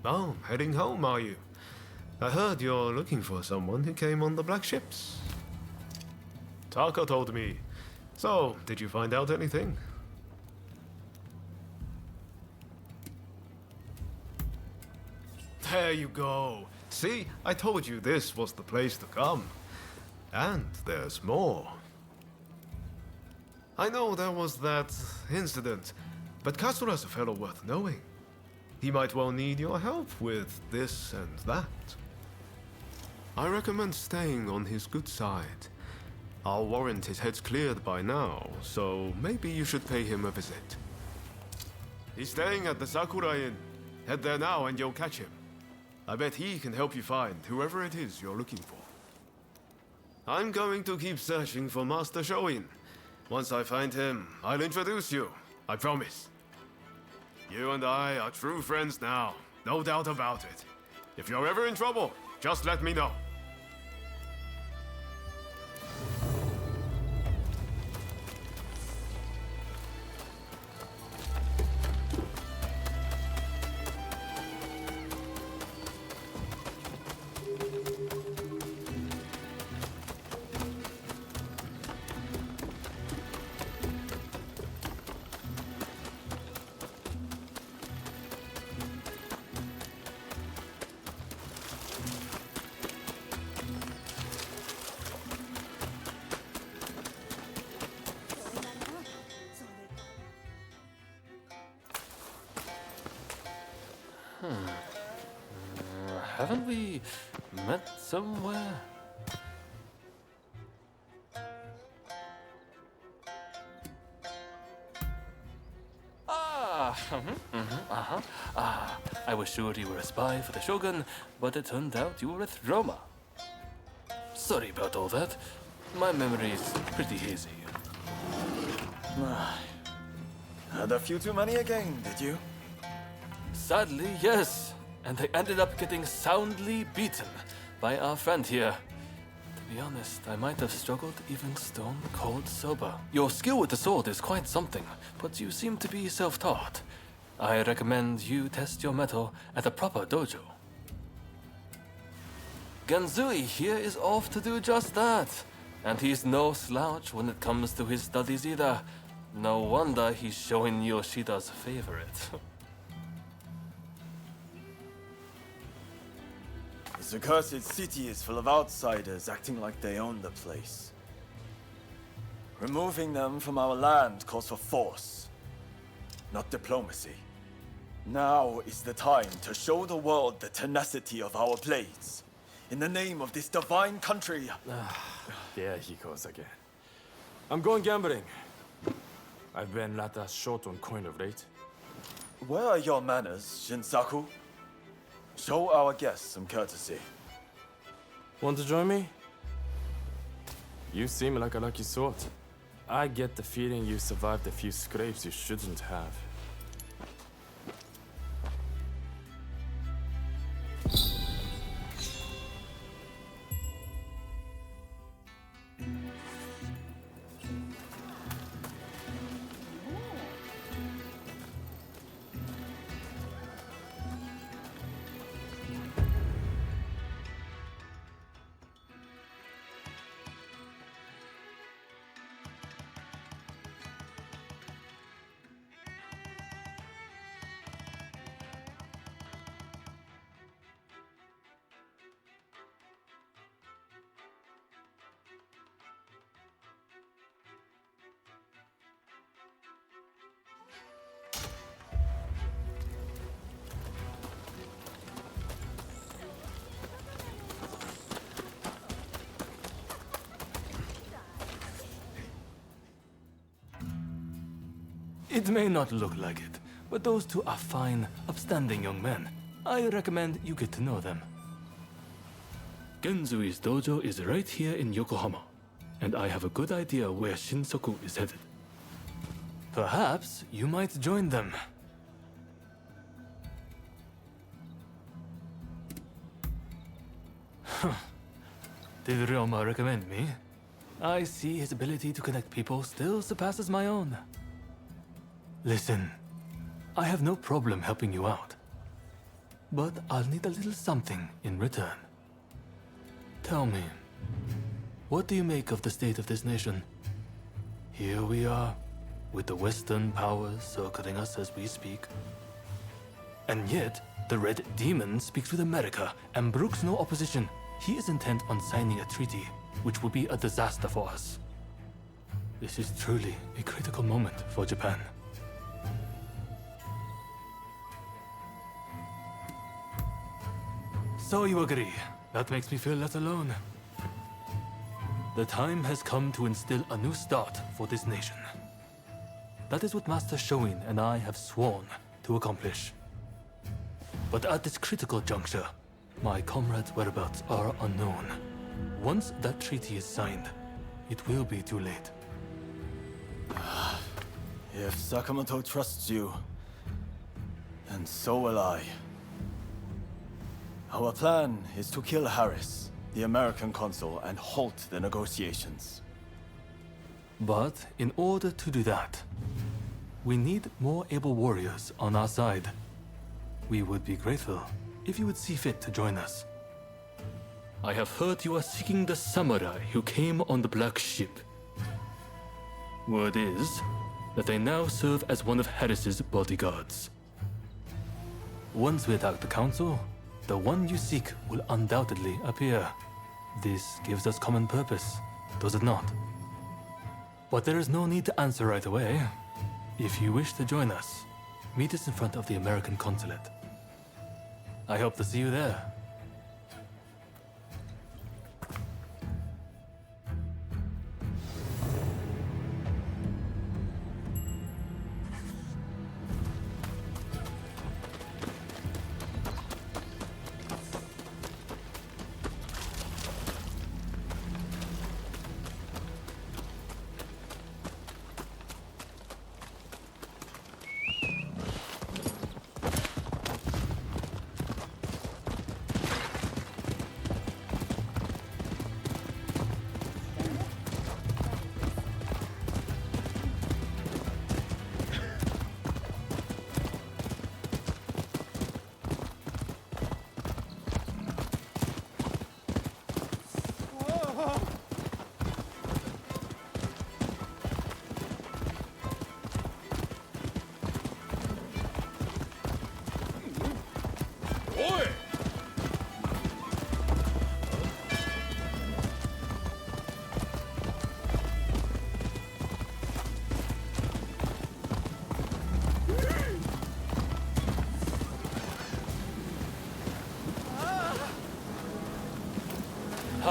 Oh, heading home, are you? I heard you're looking for someone who came on the black ships. Taka told me. So, did you find out anything? There you go. See, I told you this was the place to come. And there's more. I know there was that incident, but Katsura's a fellow worth knowing. He might well need your help with this and that. I recommend staying on his good side. I'll warrant his head's cleared by now, so maybe you should pay him a visit. He's staying at the Sakura Inn. Head there now and you'll catch him. I bet he can help you find whoever it is you're looking for. I'm going to keep searching for Master Shoin. Once I find him, I'll introduce you. I promise. You and I are true friends now, no doubt about it. If you're ever in trouble, just let me know. Haven't we met somewhere? I was sure you were a spy for the Shogun, but it turned out you were with Roma. Sorry about all that. My memory is pretty hazy. Had a few too many again, did you? Sadly, yes. And I ended up getting soundly beaten by our friend here. To be honest, I might have struggled even stone cold sober. Your skill with the sword is quite something, but you seem to be self-taught. I recommend you test your mettle at a proper dojo. Genzui here is off to do just that. And he's no slouch when it comes to his studies either. No wonder he's showing Yoshida's favorite. This accursed city is full of outsiders acting like they own the place. Removing them from our land calls for force, not diplomacy. Now is the time to show the world the tenacity of our blades. In the name of this divine country. There he goes again. I'm going gambling. I've been rather short on coin of late. Where are your manners, Shinsaku? Show our guests some courtesy. Want to join me? You seem like a lucky sort. I get the feeling you survived a few scrapes you shouldn't have. It may not look like it, but those two are fine, upstanding young men. I recommend you get to know them. Genzui's dojo is right here in Yokohama, and I have a good idea where Shinsoku is headed. Perhaps you might join them. Did Ryoma recommend me? I see his ability to connect people still surpasses my own. Listen, I have no problem helping you out. but I'll need a little something in return. Tell me, what do you make of the state of this nation? Here we are, with the Western powers circling us as we speak. And yet, the Red Demon speaks with America and brooks no opposition. He is intent on signing a treaty, which will be a disaster for us. This is truly a critical moment for Japan. So you agree. That makes me feel less alone. The time has come to instill a new start for this nation. That is what Master Shoin and I have sworn to accomplish. But at this critical juncture, my comrades' whereabouts are unknown. Once that treaty is signed, it will be too late. If Sakamoto trusts you, then so will I. Our plan is to kill Harris, the American consul, and halt the negotiations. But in order to do that, we need more able warriors on our side. We would be grateful if you would see fit to join us. I have heard you are seeking the samurai who came on the Black Ship. Word is that they now serve as one of Harris's bodyguards. Once we attack the council, the one you seek will undoubtedly appear. This gives us common purpose, does it not? But there is no need to answer right away. If you wish to join us, meet us in front of the American consulate. I hope to see you there.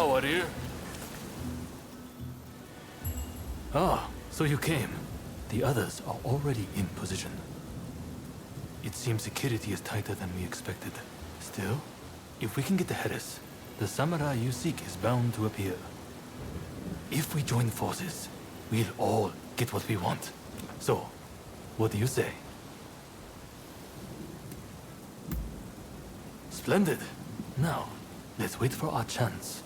How are you? Ah, so you came. The others are already in position. It seems security is tighter than we expected. Still, if we can get to Harris, the samurai you seek is bound to appear. If we join forces, we'll all get what we want. So, what do you say? Splendid. Now, let's wait for our chance.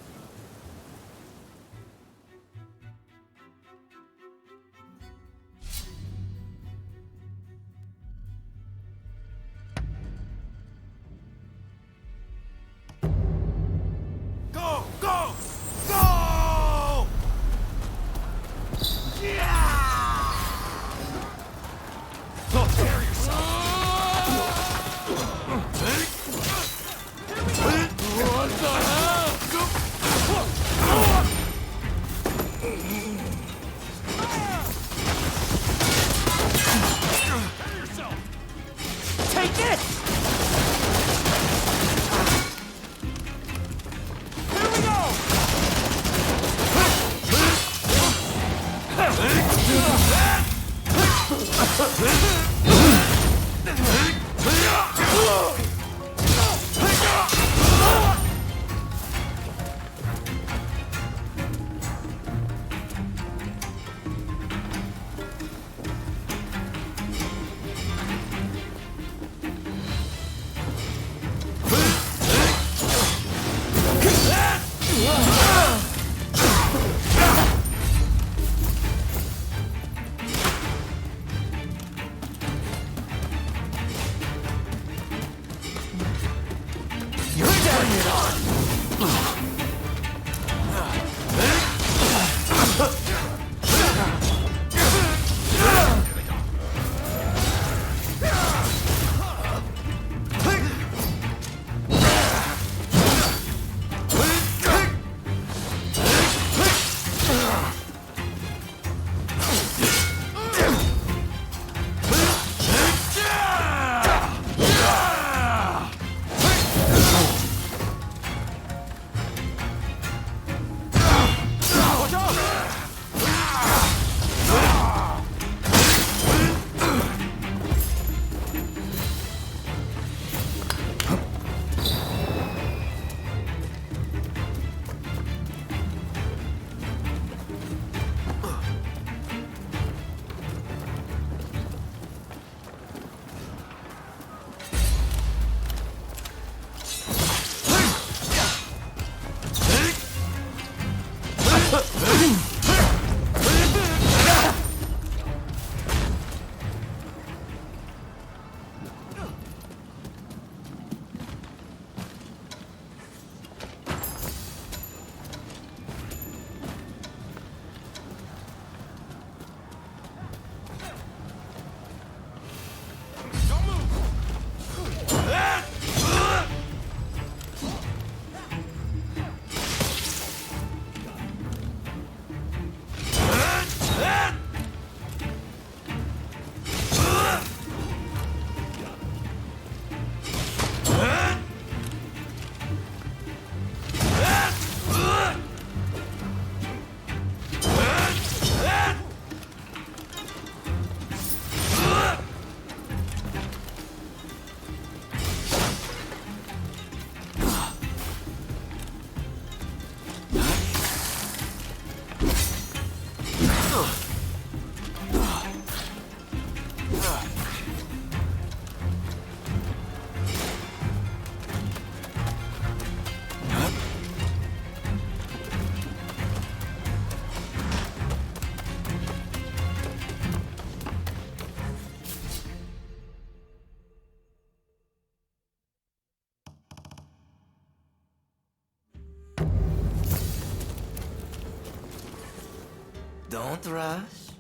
Don't rush.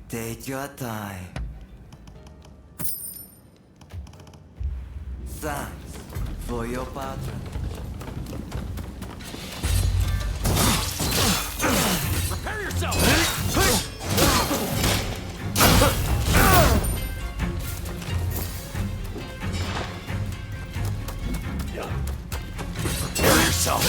Take your time. Thanks for your patronage. Prepare yourself! Prepare yourself!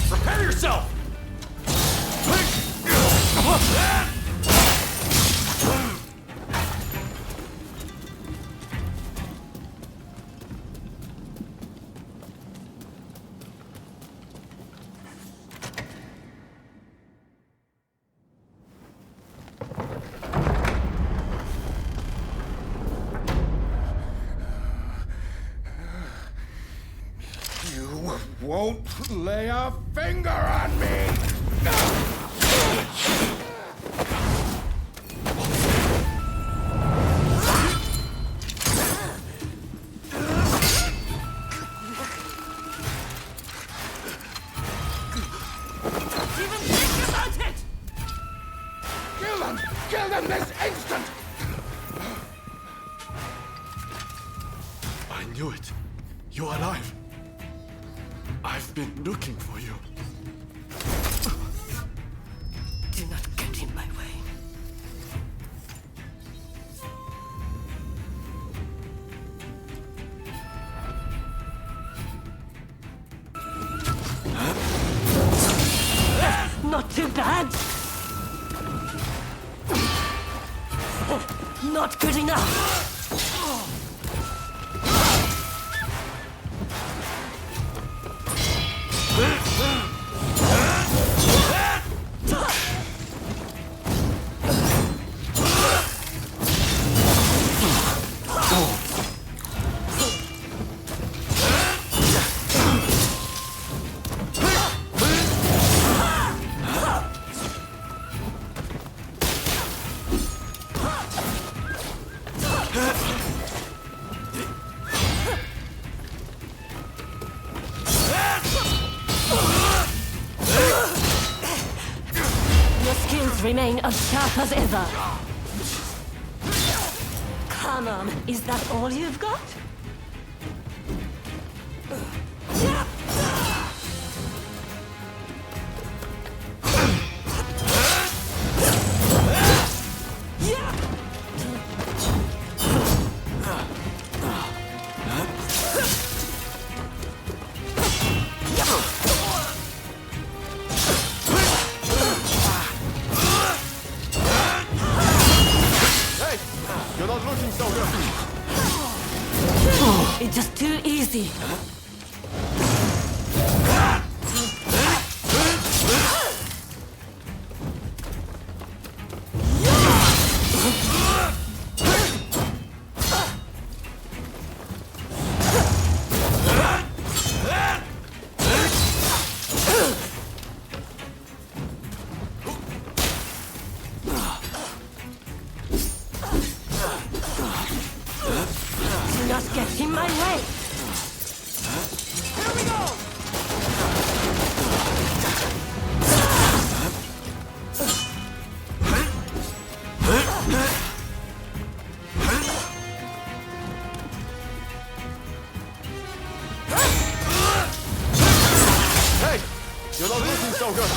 Prepare yourself! You won't lay a finger on me! Even think about it! Kill them! Kill them this instant! I knew it. You're alive. I've been looking for you. Do not get in my way. Not too bad. Not good enough! Remain as sharp as ever. Come on, is that all you've got? It's just too easy. Not get in my way. Here we go. Hey, you're not looking so good.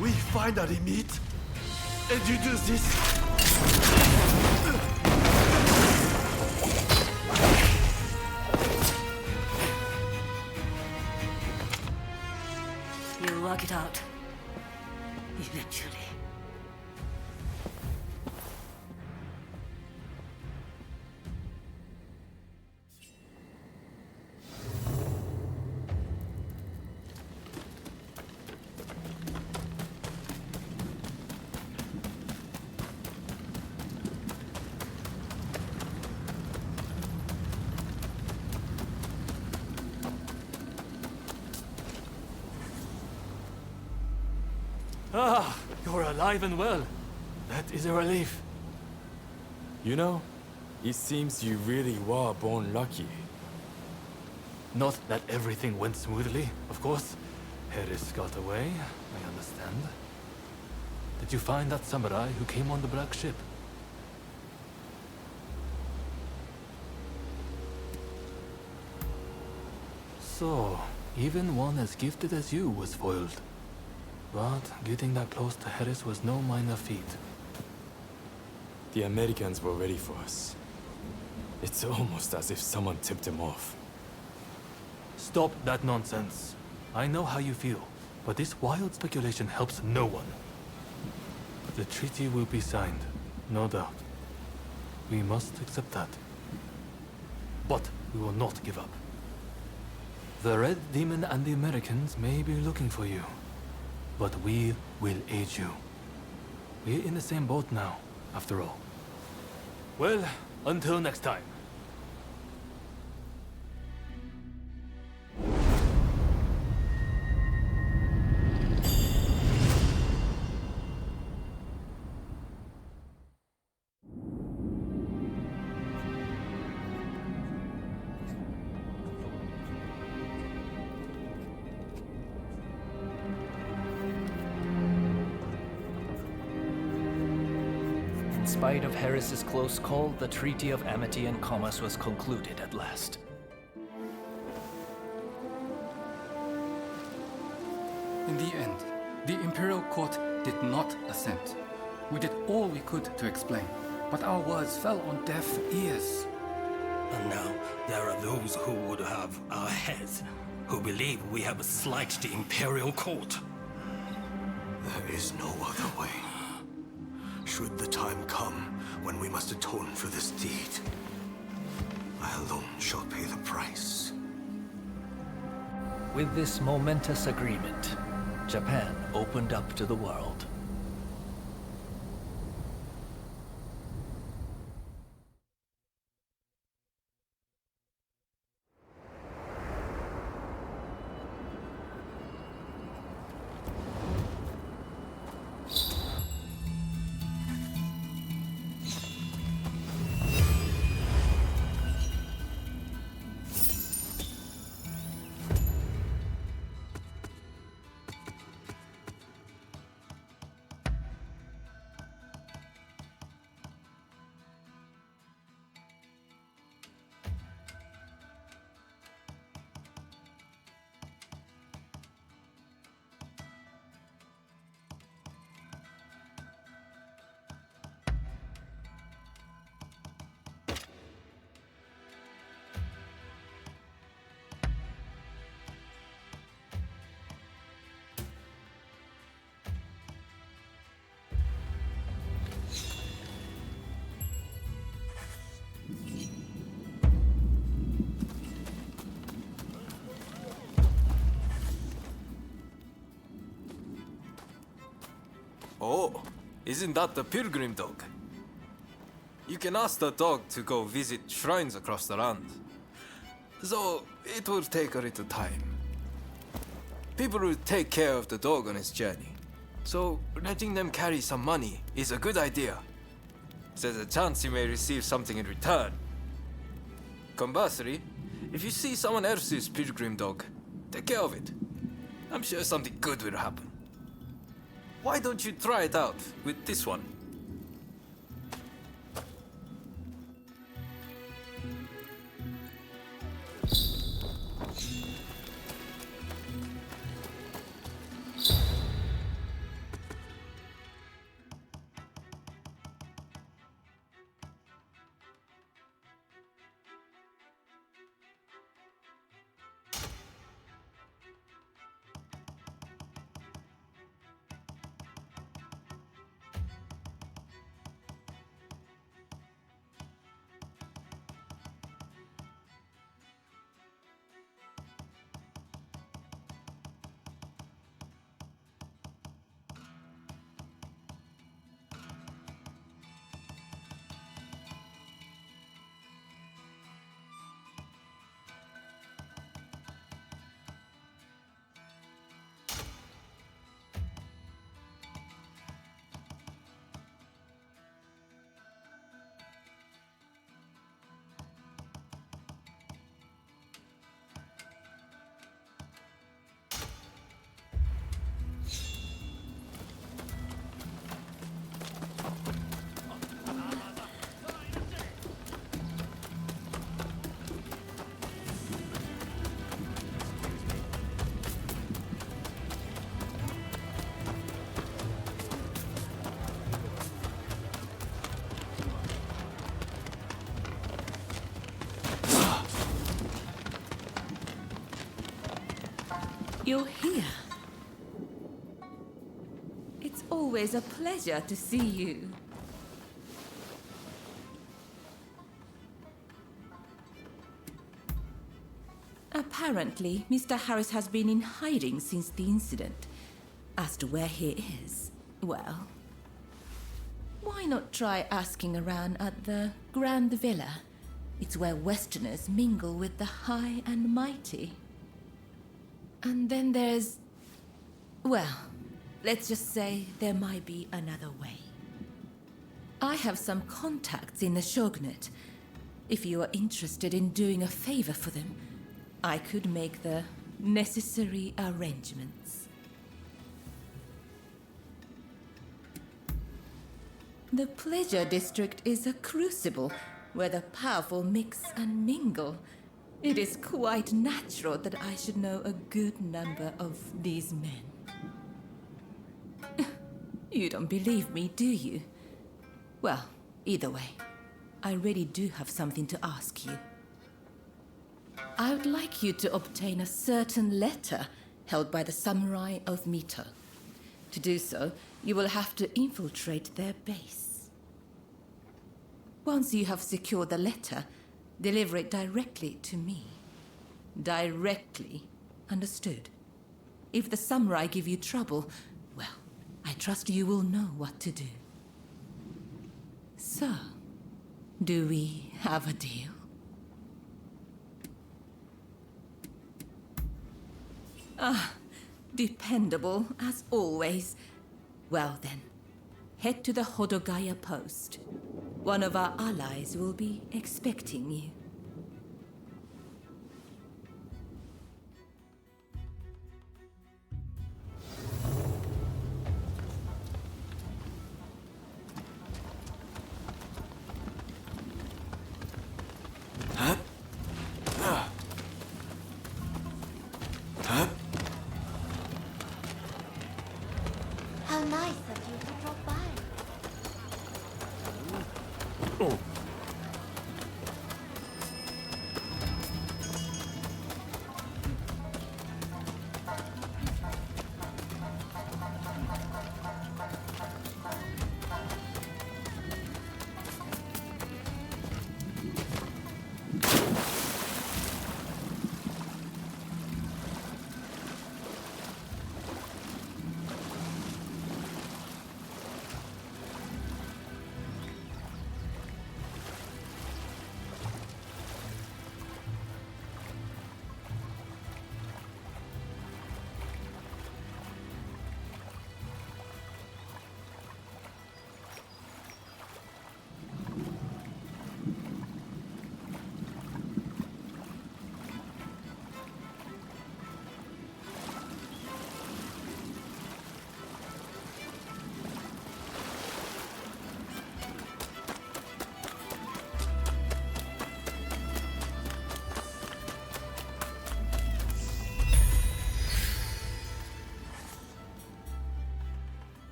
We finally meet, and you do this. You work it out. Eventually. Ah, you're alive and well. That is a relief. You know, it seems you really were born lucky. Not that everything went smoothly, of course. Harris got away, I understand. Did you find that samurai who came on the black ship? So, even one as gifted as you was foiled. But getting that close to Harris was no minor feat. The Americans were ready for us. It's almost as if someone tipped them off. Stop that nonsense. I know how you feel, but this wild speculation helps no one. The treaty will be signed, no doubt. We must accept that. But we will not give up. The Red Demon and the Americans may be looking for you, but we will aid you. We're in the same boat now, after all. Well, until next time. In spite of Harris's close call, the Treaty of Amity and Commerce was concluded at last. In the end, the Imperial Court did not assent. We did all we could to explain, but our words fell on deaf ears. And now there are those who would have our heads, who believe we have slighted the Imperial Court. There is no other way. Should the time come when we must atone for this deed, I alone shall pay the price. With this momentous agreement, Japan opened up to the world. Oh, isn't that the pilgrim dog? You can ask the dog to go visit shrines across the land. Though it will take a little time. People will take care of the dog on its journey. So letting them carry some money is a good idea. There's a chance you may receive something in return. Conversely, if you see someone else's pilgrim dog, take care of it. I'm sure something good will happen. Why don't you try it out with this one? You're here. It's always a pleasure to see you. Apparently, Mr. Harris has been in hiding since the incident. As to where he is, well, why not try asking around at the Grand Villa? It's where Westerners mingle with the high and mighty. And then there's... well, let's just say there might be another way. I have some contacts in the Shogunate. If you are interested in doing a favor for them, I could make the necessary arrangements. The Pleasure District is a crucible where the powerful mix and mingle. It is quite natural that I should know a good number of these men. You don't believe me, do you? Well, either way, I really do have something to ask you. I would like you to obtain a certain letter held by the samurai of Mito. To do so, you will have to infiltrate their base. Once you have secured the letter, deliver it directly to me. Directly, understood? If the samurai give you trouble, well, I trust you will know what to do. So, do we have a deal? Ah, dependable as always. Well then, head to the Hodogaya post. One of our allies will be expecting you. How nice of you to drop by.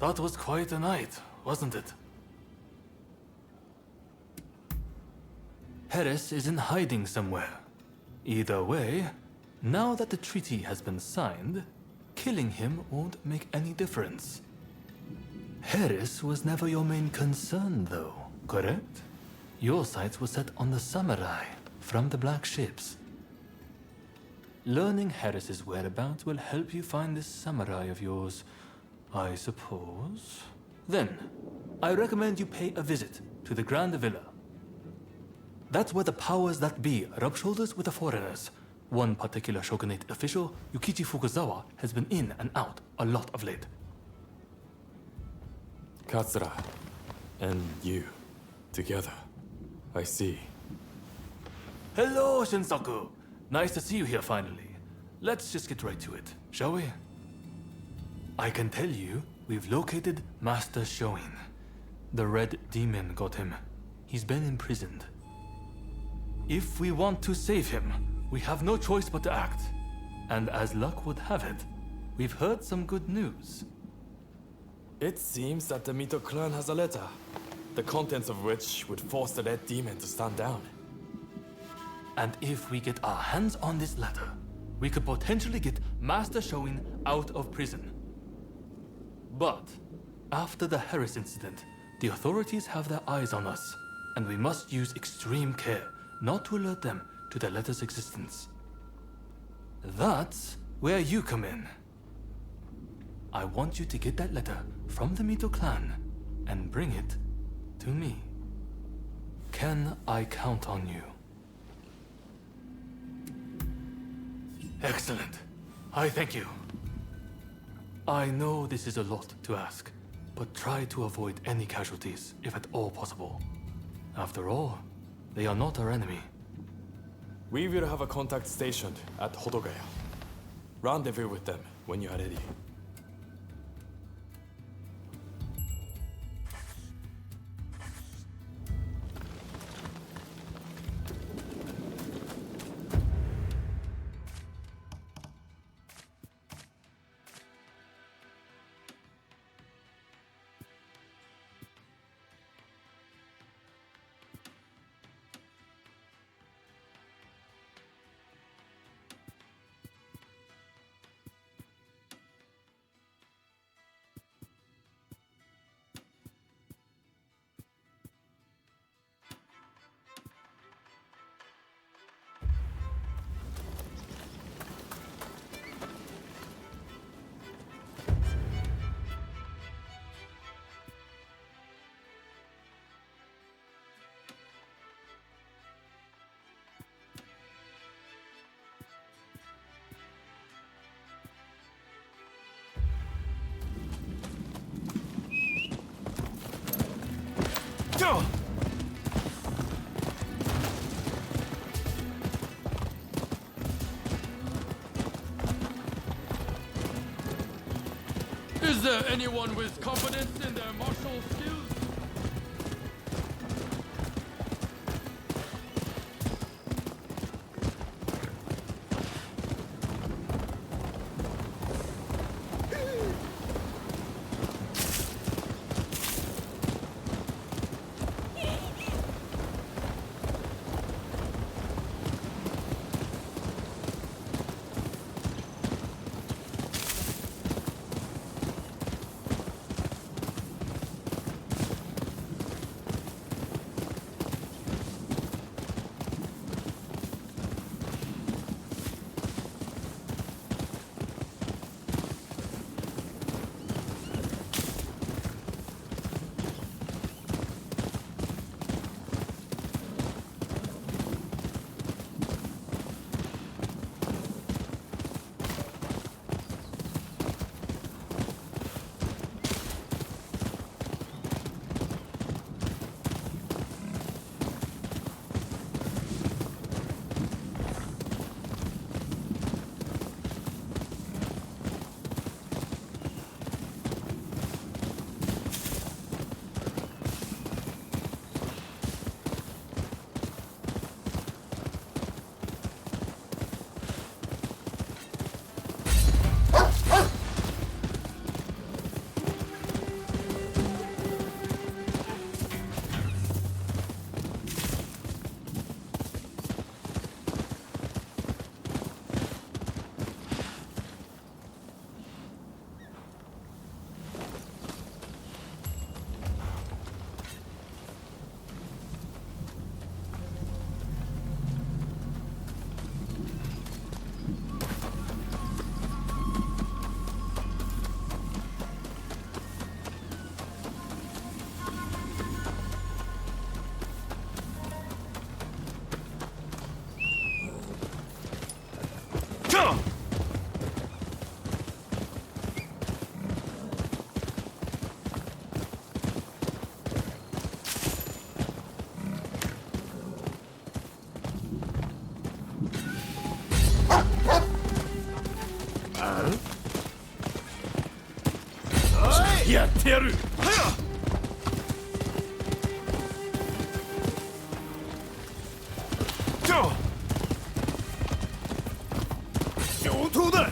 That was quite a night, wasn't it? Harris is in hiding somewhere. Either way, now that the treaty has been signed, killing him won't make any difference. Harris was never your main concern, though, correct? Your sights were set on the samurai from the black ships. Learning Harris's whereabouts will help you find this samurai of yours, I suppose. Then, I recommend you pay a visit to the Grand Villa. That's where the powers that be rub shoulders with the foreigners. One particular shogunate official, Yukichi Fukuzawa, has been in and out a lot of late. Katsura and you together. I see. Hello, Shinsaku. Nice to see you here finally. Let's just get right to it, shall we? I can tell you, we've located Master Shoin. The Red Demon got him. He's been imprisoned. If we want to save him, we have no choice but to act. And as luck would have it, we've heard some good news. It seems that the Mito clan has a letter, the contents of which would force the Red Demon to stand down. And if we get our hands on this letter, we could potentially get Master Shoin out of prison. But after the Harris incident, the authorities have their eyes on us, and we must use extreme care not to alert them to the letter's existence. That's where you come in. I want you to get that letter from the Mito clan and bring it to me. Can I count on you? Excellent. I thank you. I know this is a lot to ask, but try to avoid any casualties, if at all possible. After all, they are not our enemy. We will have a contact stationed at Hodogaya. Rendezvous with them when you are ready. Is there anyone with confidence in their martial skills?やってやる。上等だ。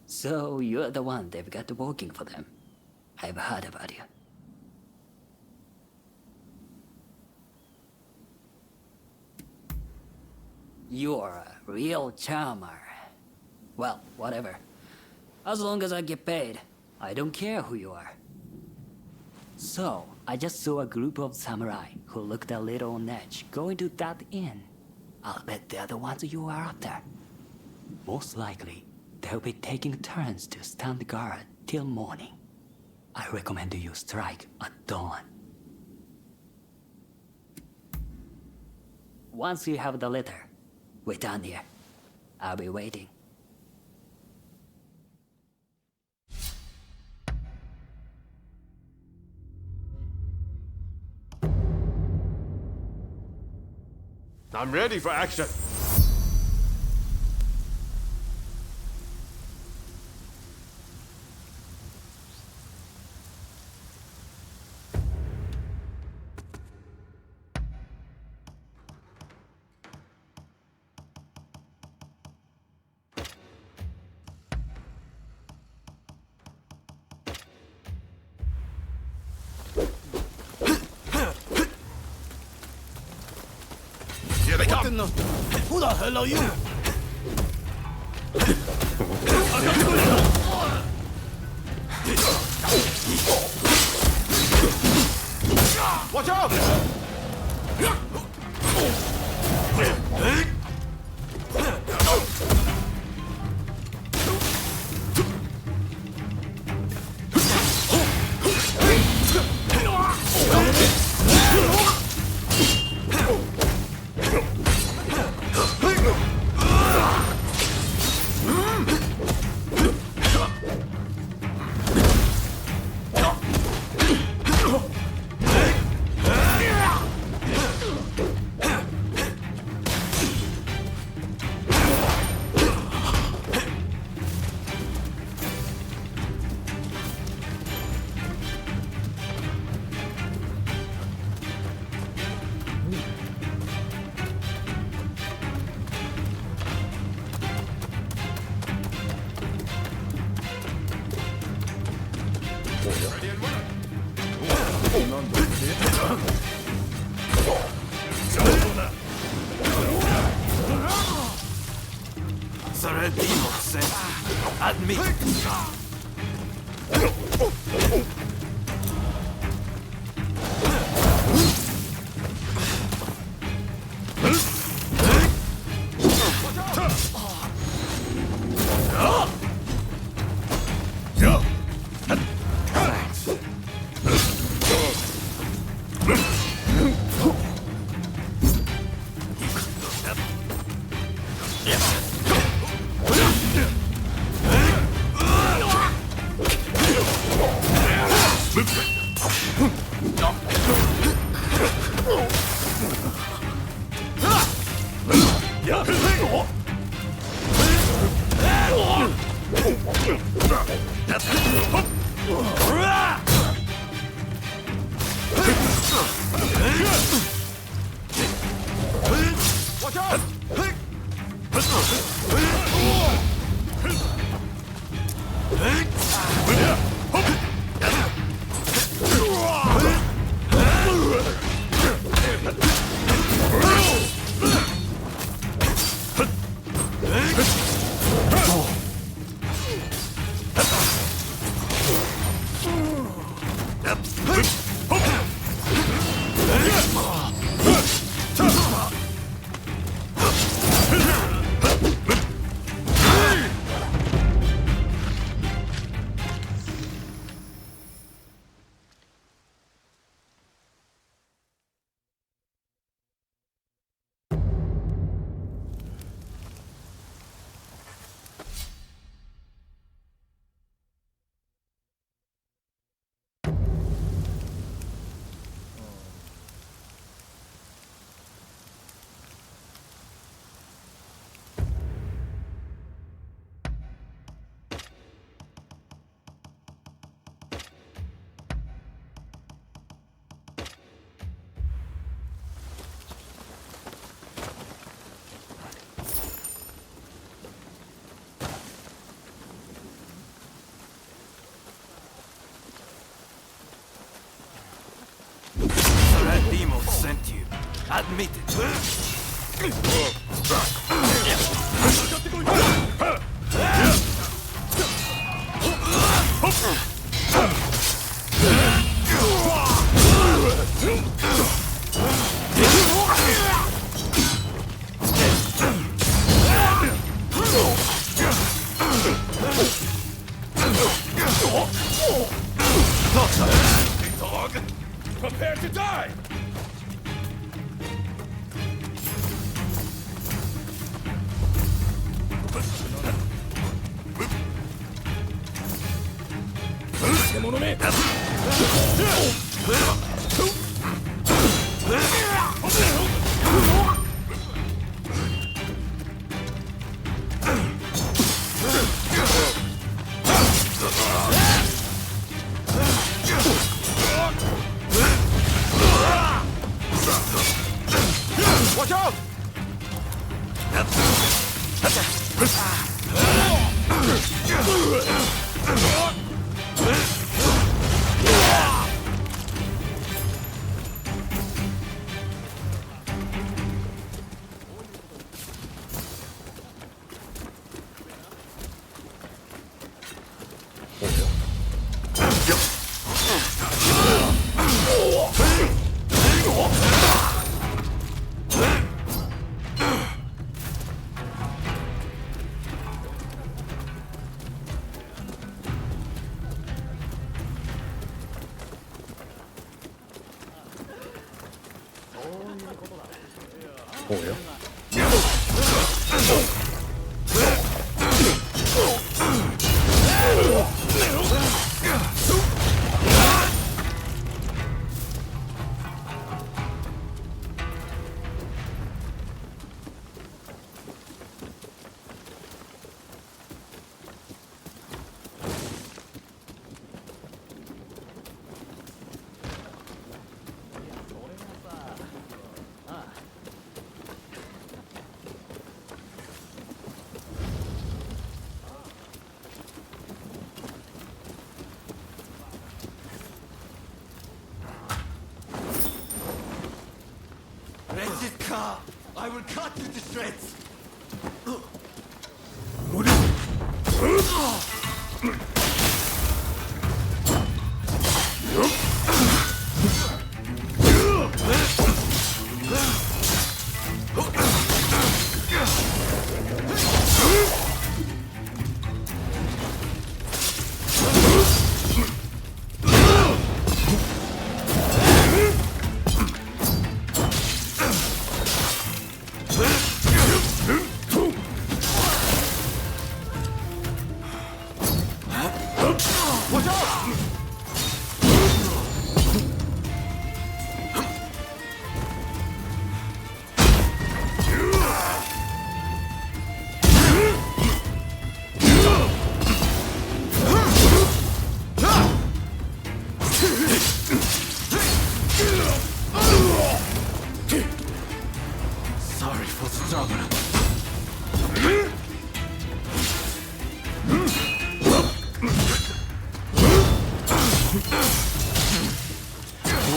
So you're the one they've got working for them. I've heard about you. You're a real charmer. Well, whatever. As long as I get paid, I don't care who you are. So, I just saw a group of samurai who looked a little on edge going to that inn. I'll bet they're the ones you are after. Most likely, they'll be taking turns to stand guard till morning. I recommend you strike at dawn. Once you have the letter, wait down here. I'll be waiting. I'm ready for action. Here they come! Who the hell are you? Watch out! Admit. Admit it. Dog! Prepare to die! Watch out! Wretched car! I will cut you to shreds! Sorry for the trouble.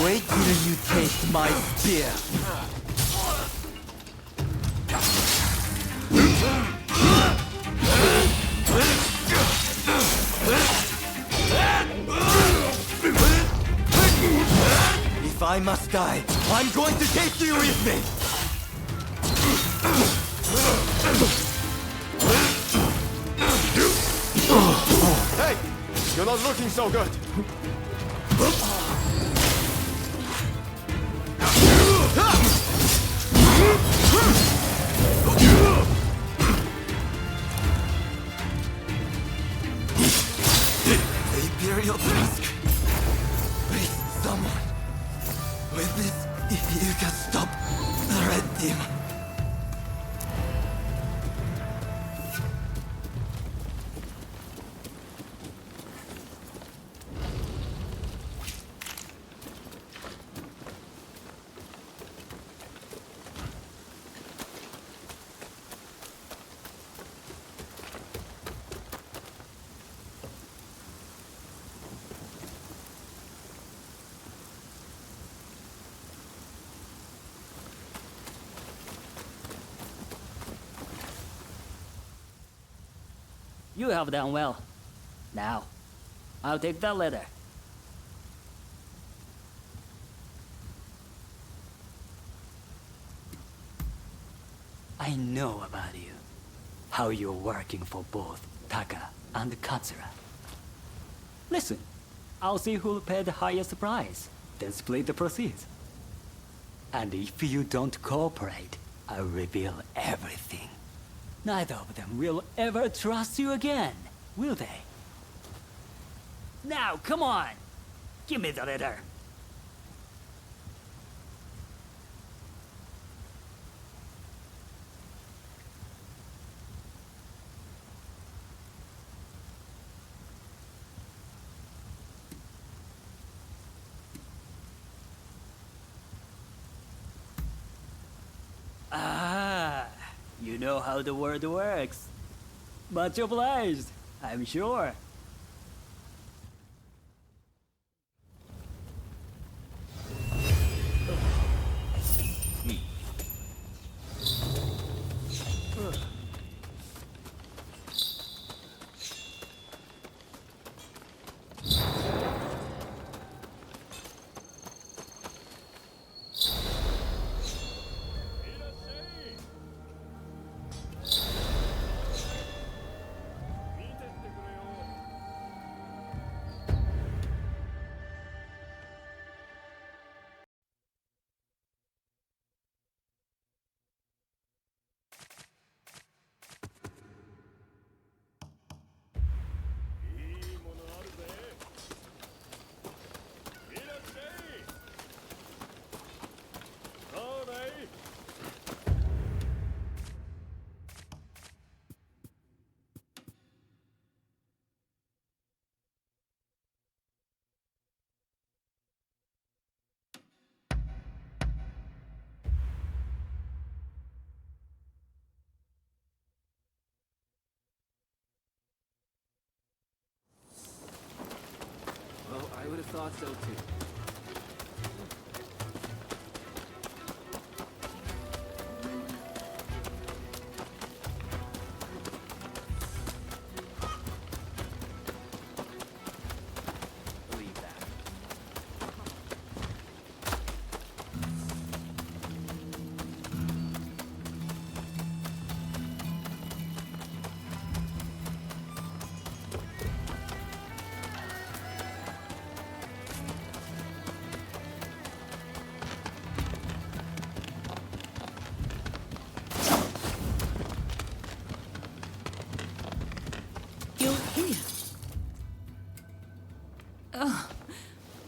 Wait till you taste my spear! If I must die, I'm going to take you with me! Hey! You're not looking so good! The Imperial Tusk! Please, someone! With this, you can stop the Red Demon! You have done well. Now, I'll take that letter. I know about you. How you're working for both Taka and Katsura. Listen, I'll see who'll pay the highest price, then split the proceeds. And if you don't cooperate, I'll reveal everything. Neither of them will ever trust you again, will they? Now, come on! Give me the letter! Ah, you know how the world works. Much obliged, I'm sure. Well, I would have thought so too.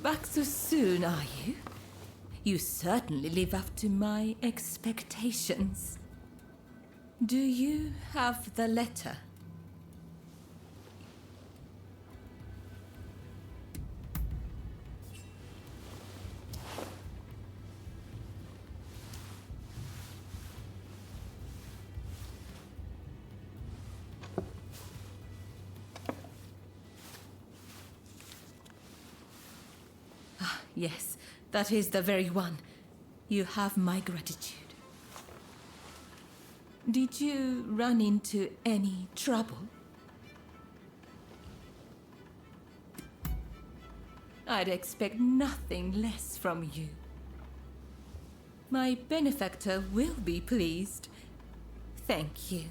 Back so soon, are you? You certainly live up to my expectations. Do you have the letter? Yes, that is the very one. You have my gratitude. Did you run into any trouble? I'd expect nothing less from you. My benefactor will be pleased. Thank you.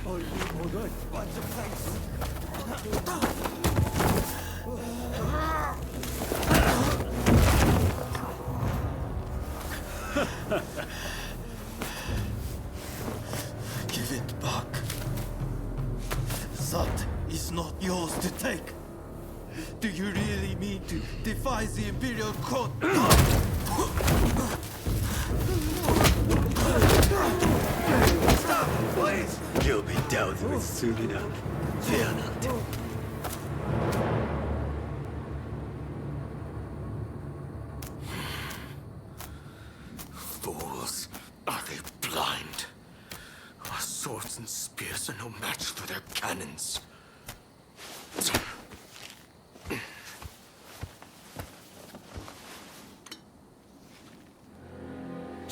Are you alright? Watch your face! Give it back. That is not yours to take. Do you really mean to defy the Imperial Court? Stop, please! You'll be dealt with soon enough. Fear not. Fools. Are they blind? Our swords and spears are no match for their cannons.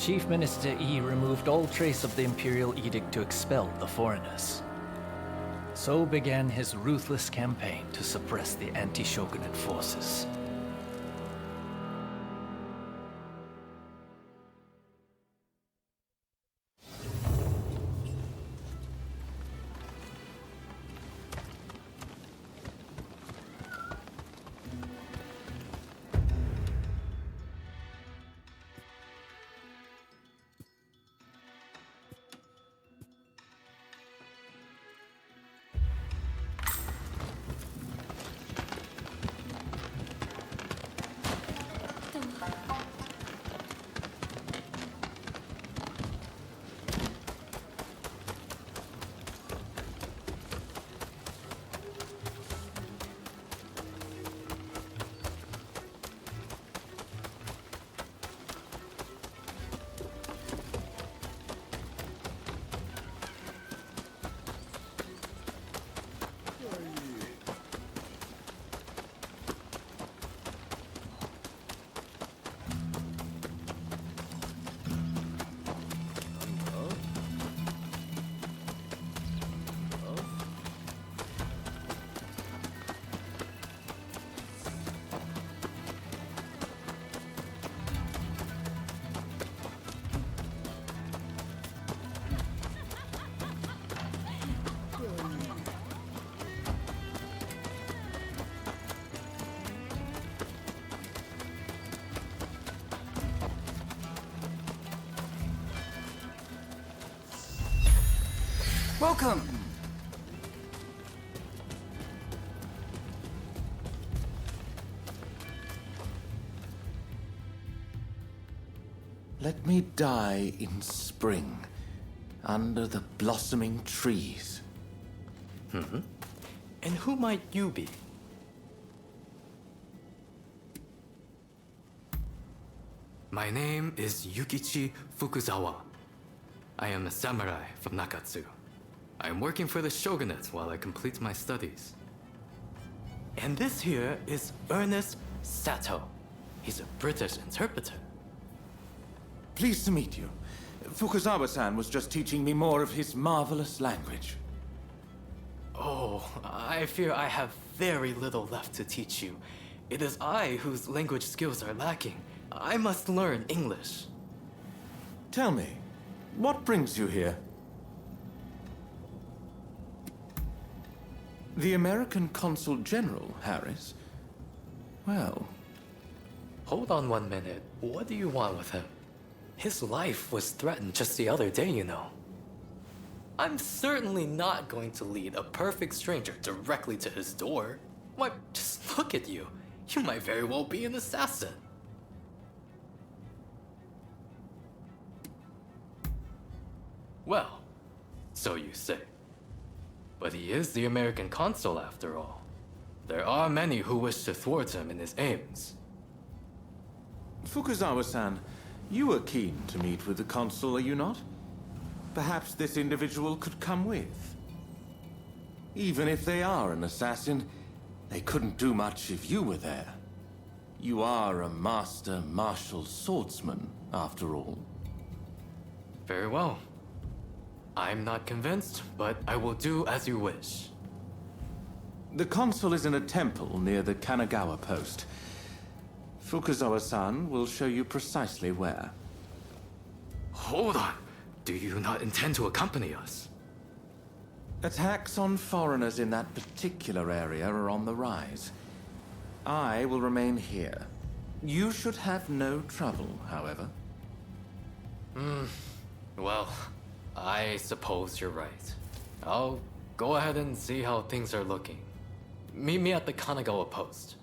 Chief Minister Yi removed all trace of the Imperial Edict to expel the foreigners. So began his ruthless campaign to suppress the anti-shogunate forces. Welcome! Let me die in spring, under the blossoming trees. And who might you be? My name is Yukichi Fukuzawa. I am a samurai from Nakatsu. I am working for the shogunate while I complete my studies. And this here is Ernest Sato. He's a British interpreter. Pleased to meet you. Fukuzawa-san was just teaching me more of his marvelous language. Oh, I fear I have very little left to teach you. It is I whose language skills are lacking. I must learn English. Tell me, what brings you here? The American Consul General, Harris? Well... Hold on 1 minute. What do you want with him? His life was threatened just the other day, you know. I'm certainly not going to lead a perfect stranger directly to his door. Why, just look at you. You might very well be an assassin. Well, so you say. But he is the American consul after all. There are many who wish to thwart him in his aims. Fukuzawa-san, you are keen to meet with the consul, are you not? Perhaps this individual could come with. Even if they are an assassin, they couldn't do much if you were there. You are a master martial swordsman, after all. Very well. I'm not convinced, but I will do as you wish. The consul is in a temple near the Kanagawa post. Fukuzawa-san will show you precisely where. Hold on. Do you not intend to accompany us? Attacks on foreigners in that particular area are on the rise. I will remain here. You should have no trouble, however. Well, I suppose you're right. I'll go ahead and see how things are looking. Meet me at the Kanagawa post.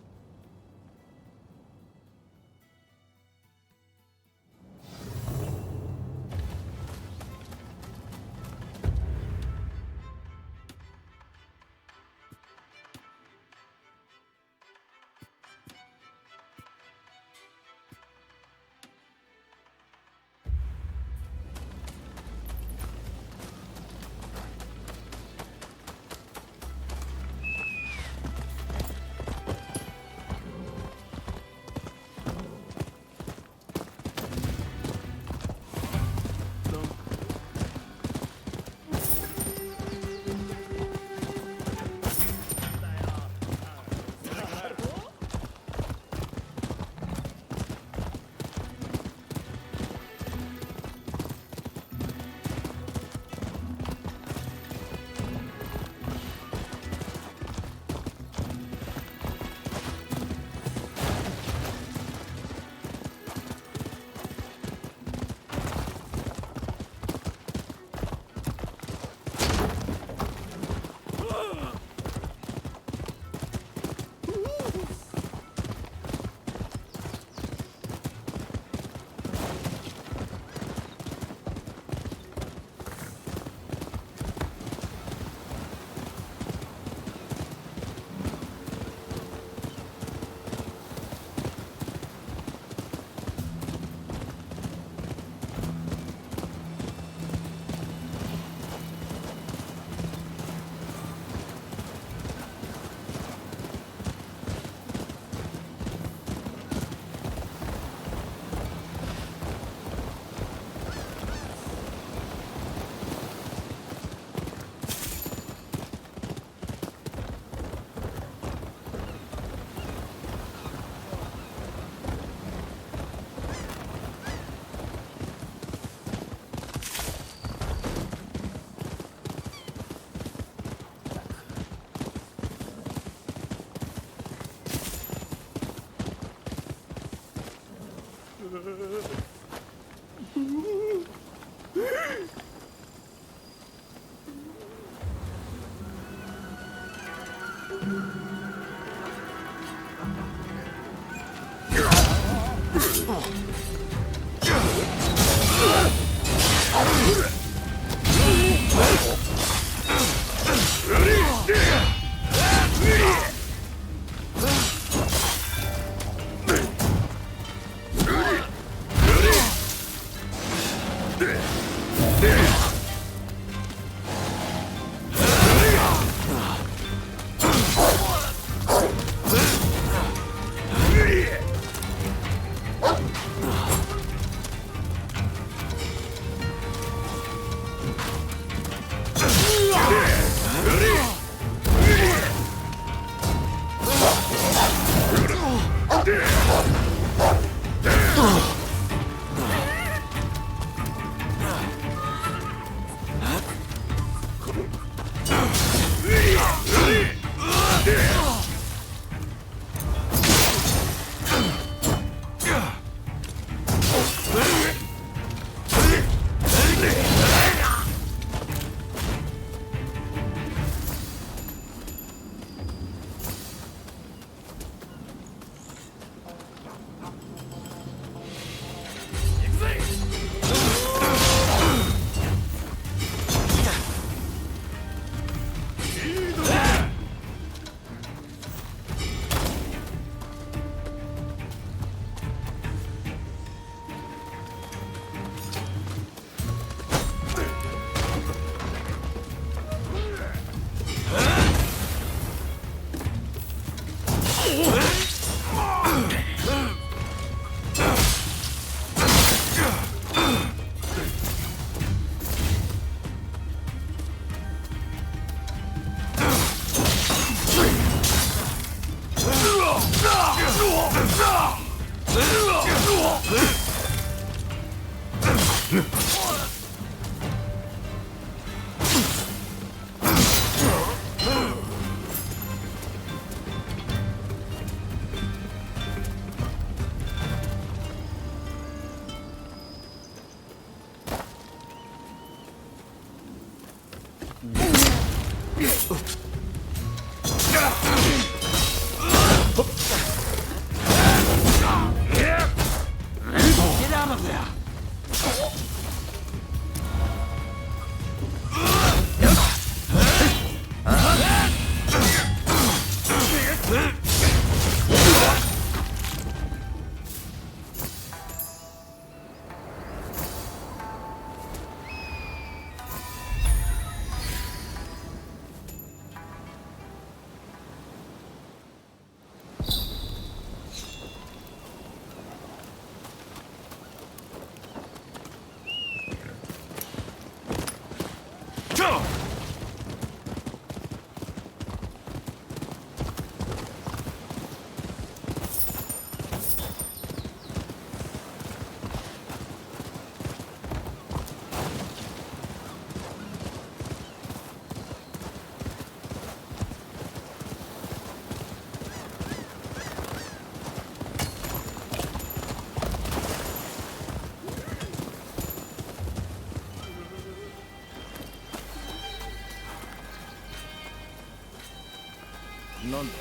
なんだ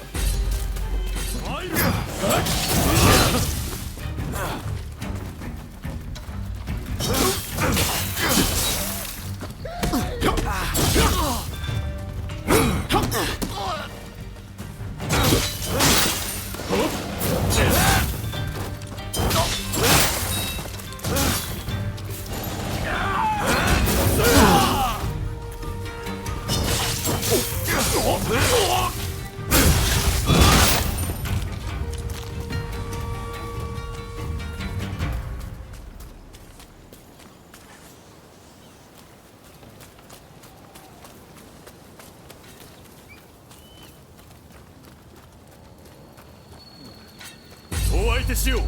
お相手しよう。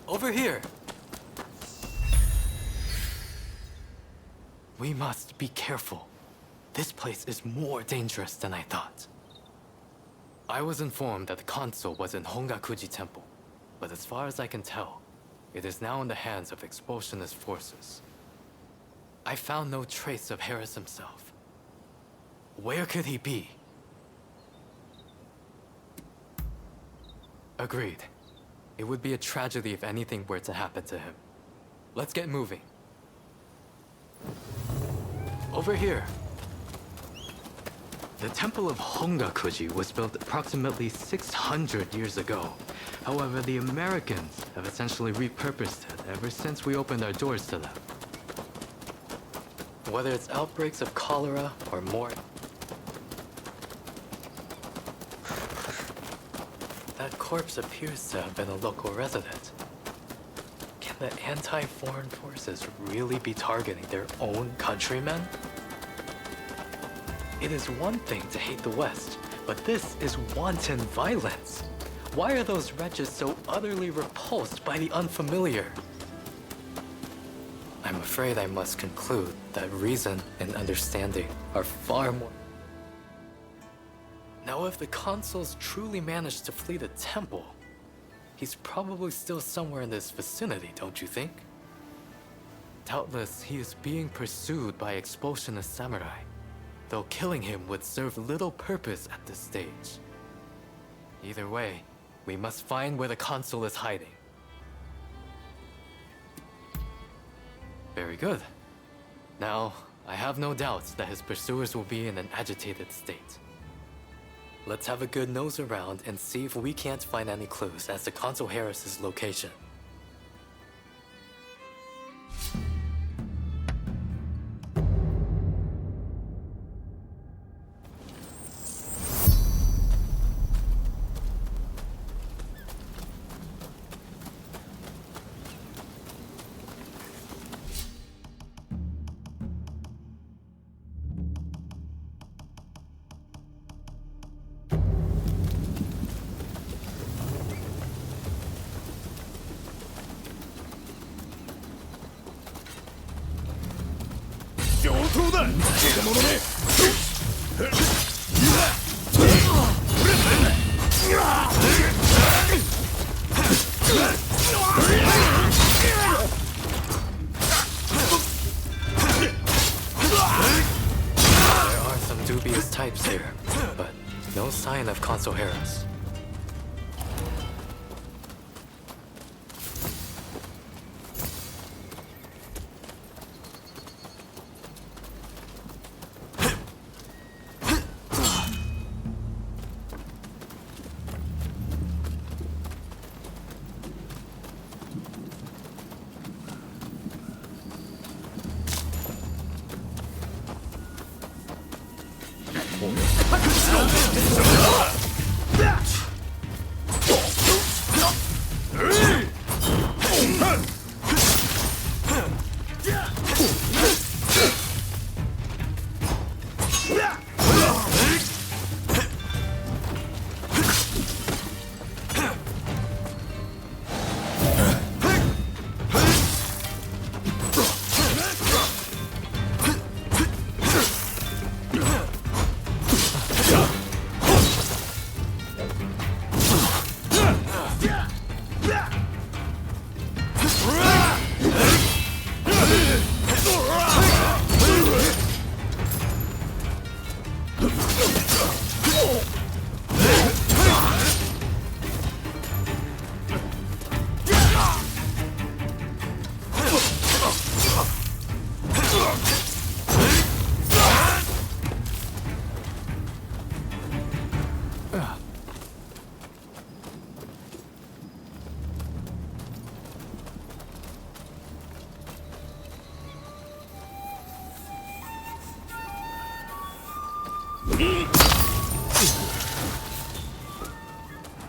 Over here! We must be careful. This place is more dangerous than I thought. I was informed that the console was in Hongakuji Temple, but as far as I can tell, it is now in the hands of expulsionist forces. I found no trace of Harris himself. Where could he be? Agreed. It would be a tragedy if anything were to happen to him. Let's get moving. Over here. The Temple of Hongakuji was built approximately 600 years ago. However, the Americans have essentially repurposed it ever since we opened our doors to them. Whether it's outbreaks of cholera or more... That corpse appears to have been a local resident. Can the anti-foreign forces really be targeting their own countrymen? It is one thing to hate the West, but this is wanton violence. Why are those wretches so utterly repulsed by the unfamiliar? I'm afraid I must conclude that reason and understanding are far more... Now, if the consuls truly managed to flee the temple, he's probably still somewhere in this vicinity, don't you think? Doubtless, he is being pursued by expulsionist samurai, though killing him would serve little purpose at this stage. Either way, we must find where the consul is hiding. Very good. Now, I have no doubts that his pursuers will be in an agitated state. Let's have a good nose around and see if we can't find any clues as to Consul Harris's location. Dubious types here, but no sign of Consul Harris.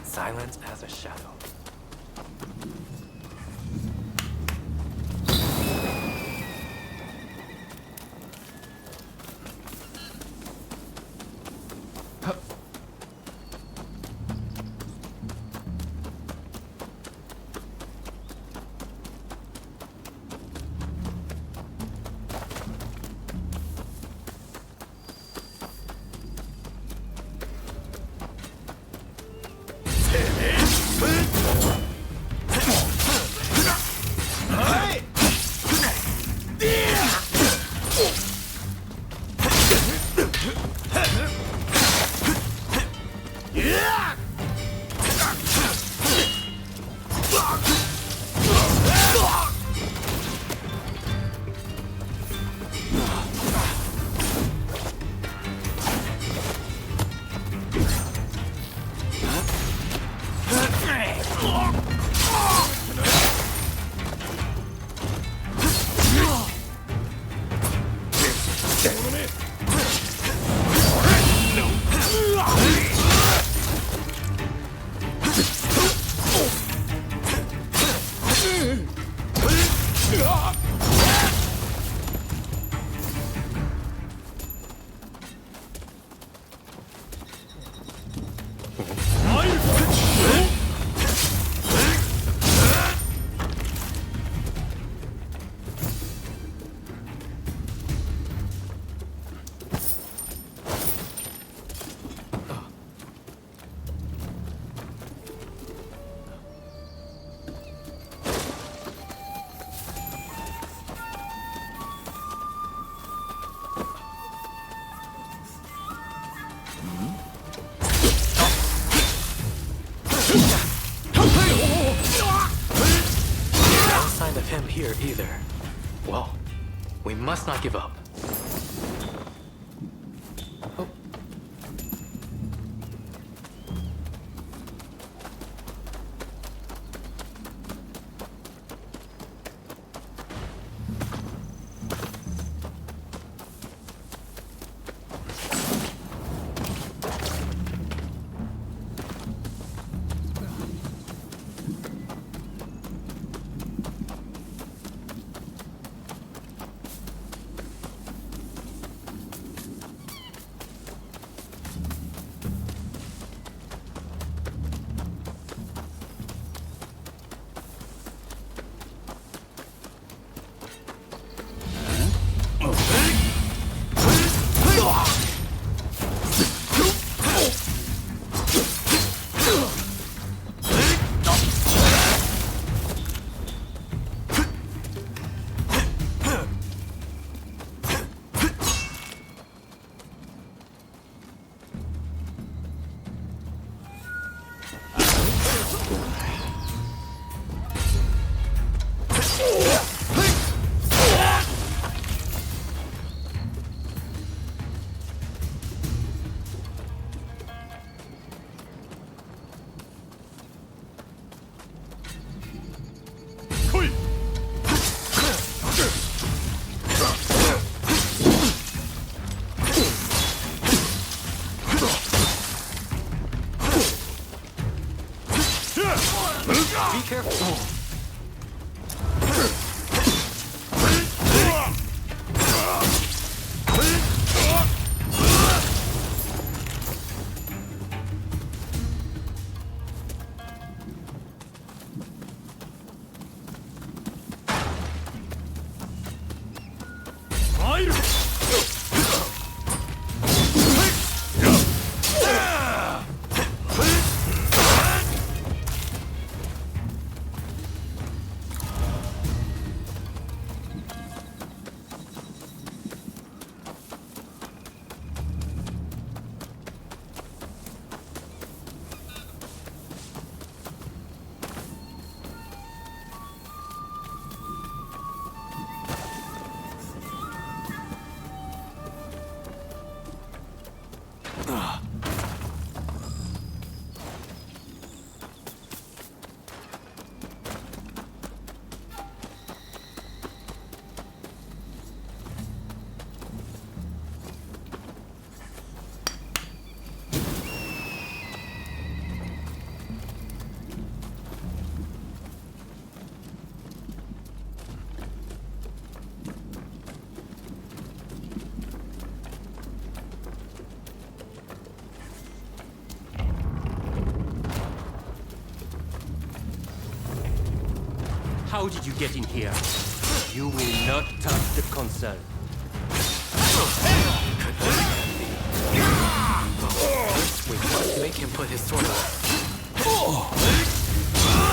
Silent as a shadow. of him here either. Well, we must not give up. Oh. Be careful. How did you get in here? You will not touch the console. We must make him put his sword away.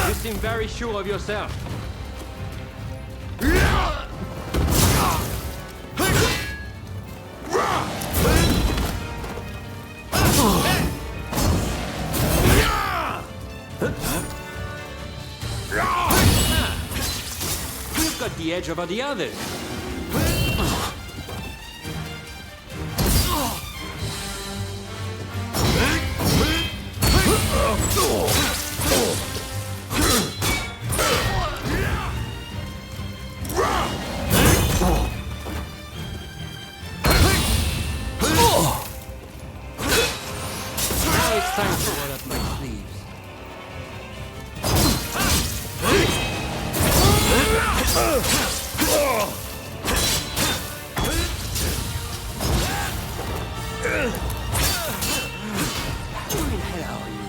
You seem very sure of yourself. You've got the edge over the others. Now it's time to roll up my sleeves. Who the hell are you?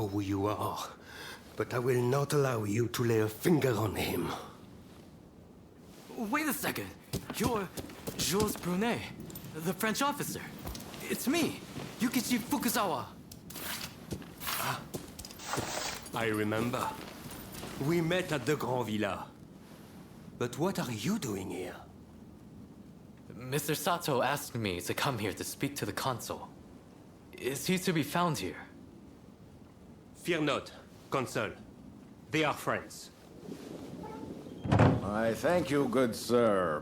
know who you are, but I will not allow you to lay a finger on him. Wait a second. You're Jules Brunet, the French officer. It's me, Yukichi Fukuzawa. I remember. We met at the Grand Villa. But what are you doing here? Mr. Sato asked me to come here to speak to the consul. Is he to be found here? Fear not, Consul. They are friends. I thank you, good sir.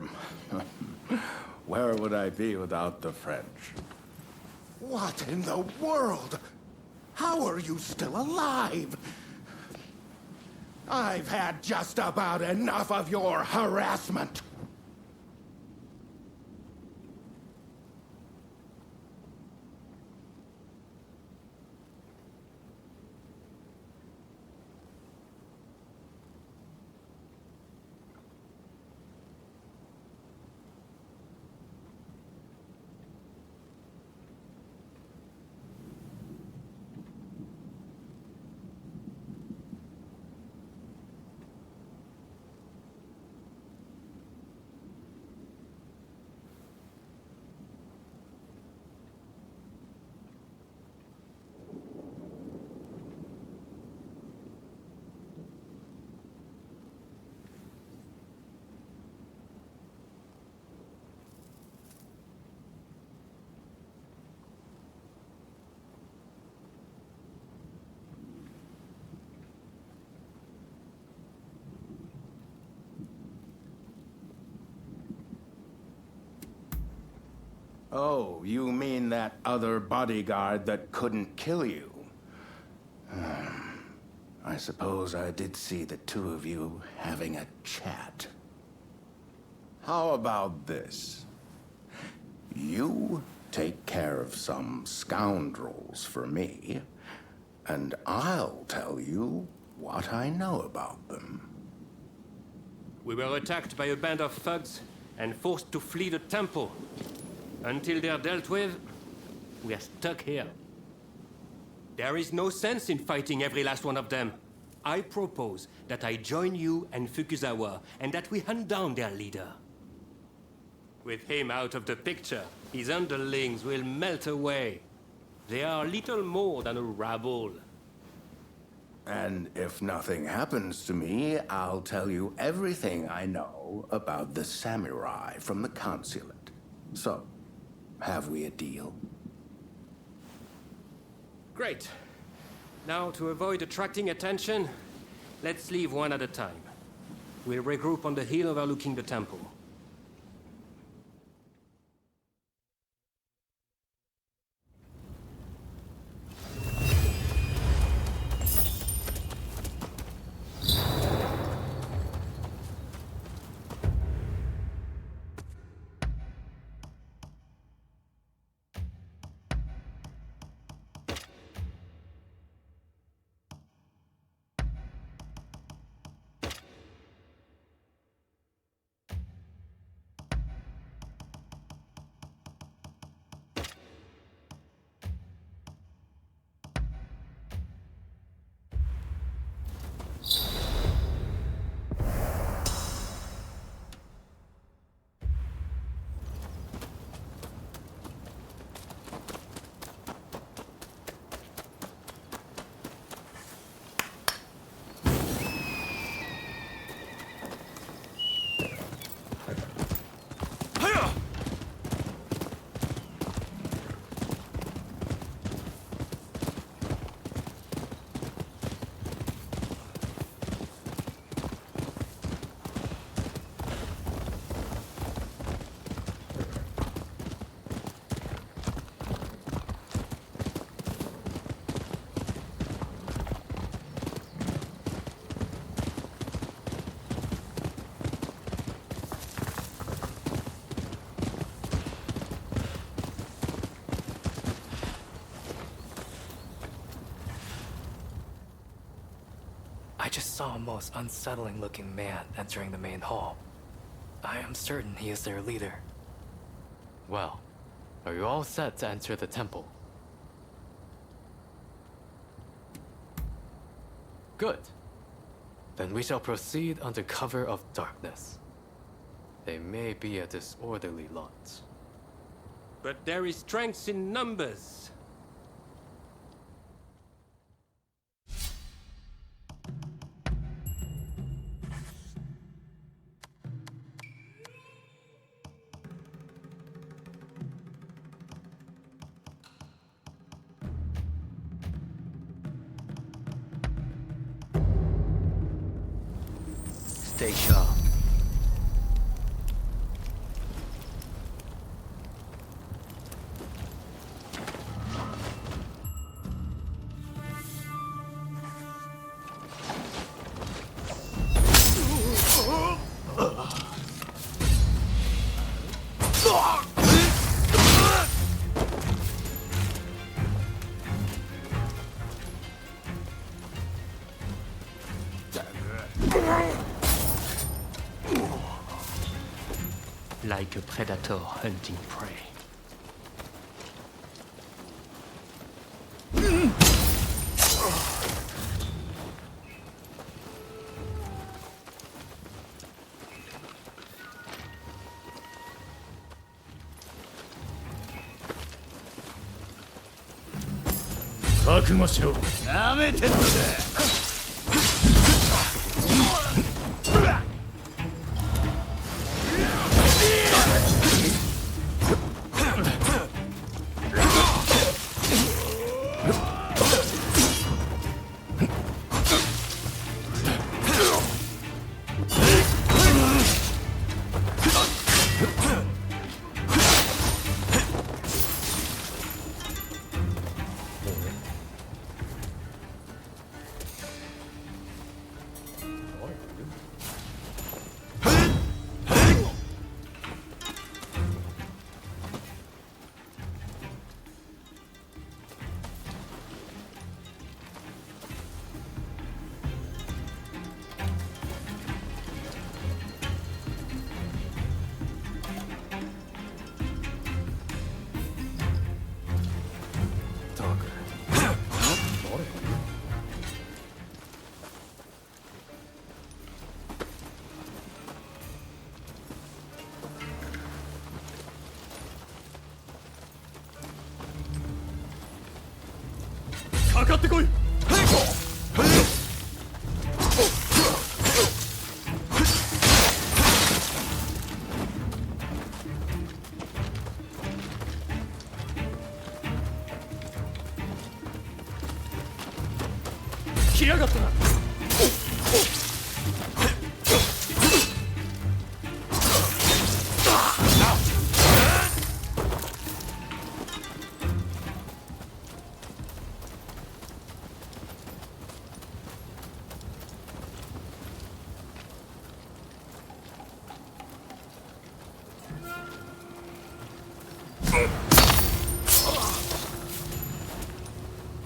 Where would I be without the French? What in the world? How are you still alive? I've had just about enough of your harassment. Oh, you mean that other bodyguard that couldn't kill you? I suppose I did see the two of you having a chat. How about this? You take care of some scoundrels for me, and I'll tell you what I know about them. We were attacked by a band of thugs and forced to flee the temple. Until they're dealt with, we are stuck here. There is no sense in fighting every last one of them. I propose that I join you and Fukuzawa, and that we hunt down their leader. With him out of the picture, his underlings will melt away. They are little more than a rabble. And if nothing happens to me, I'll tell you everything I know about the samurai from the consulate. So, have we a deal? Great. Now, to avoid attracting attention, let's leave one at a time. We'll regroup on the hill overlooking the temple. I just saw a most unsettling looking man entering the main hall. I am certain he is their leader. Well, are you all set to enter the temple? Good. Then we shall proceed under cover of darkness. They may be a disorderly lot. But there is strength in numbers. Stay sharp. Like a predator hunting prey.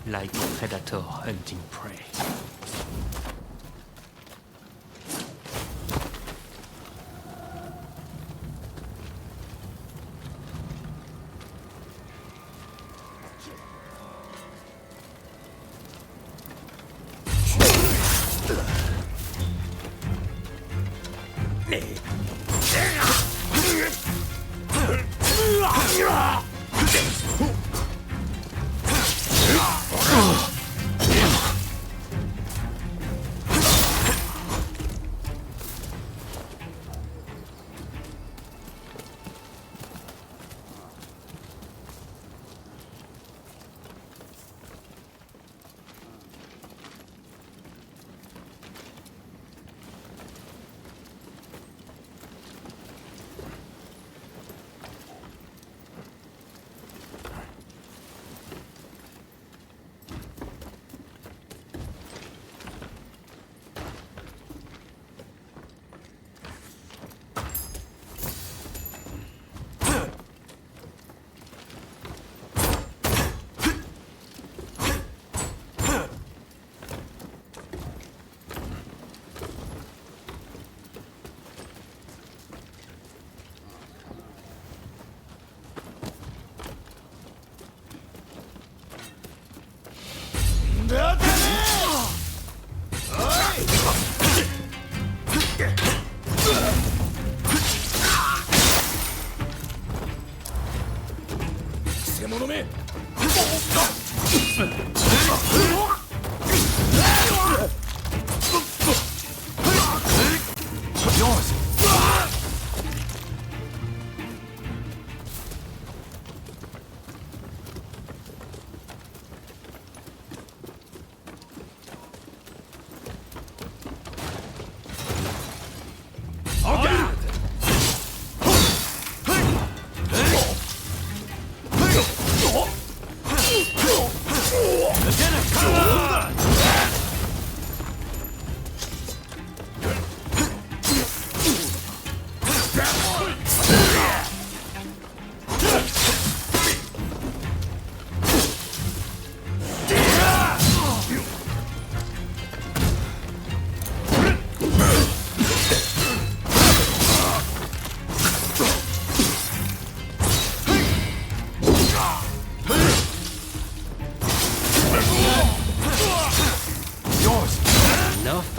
Like a predator hunting prey.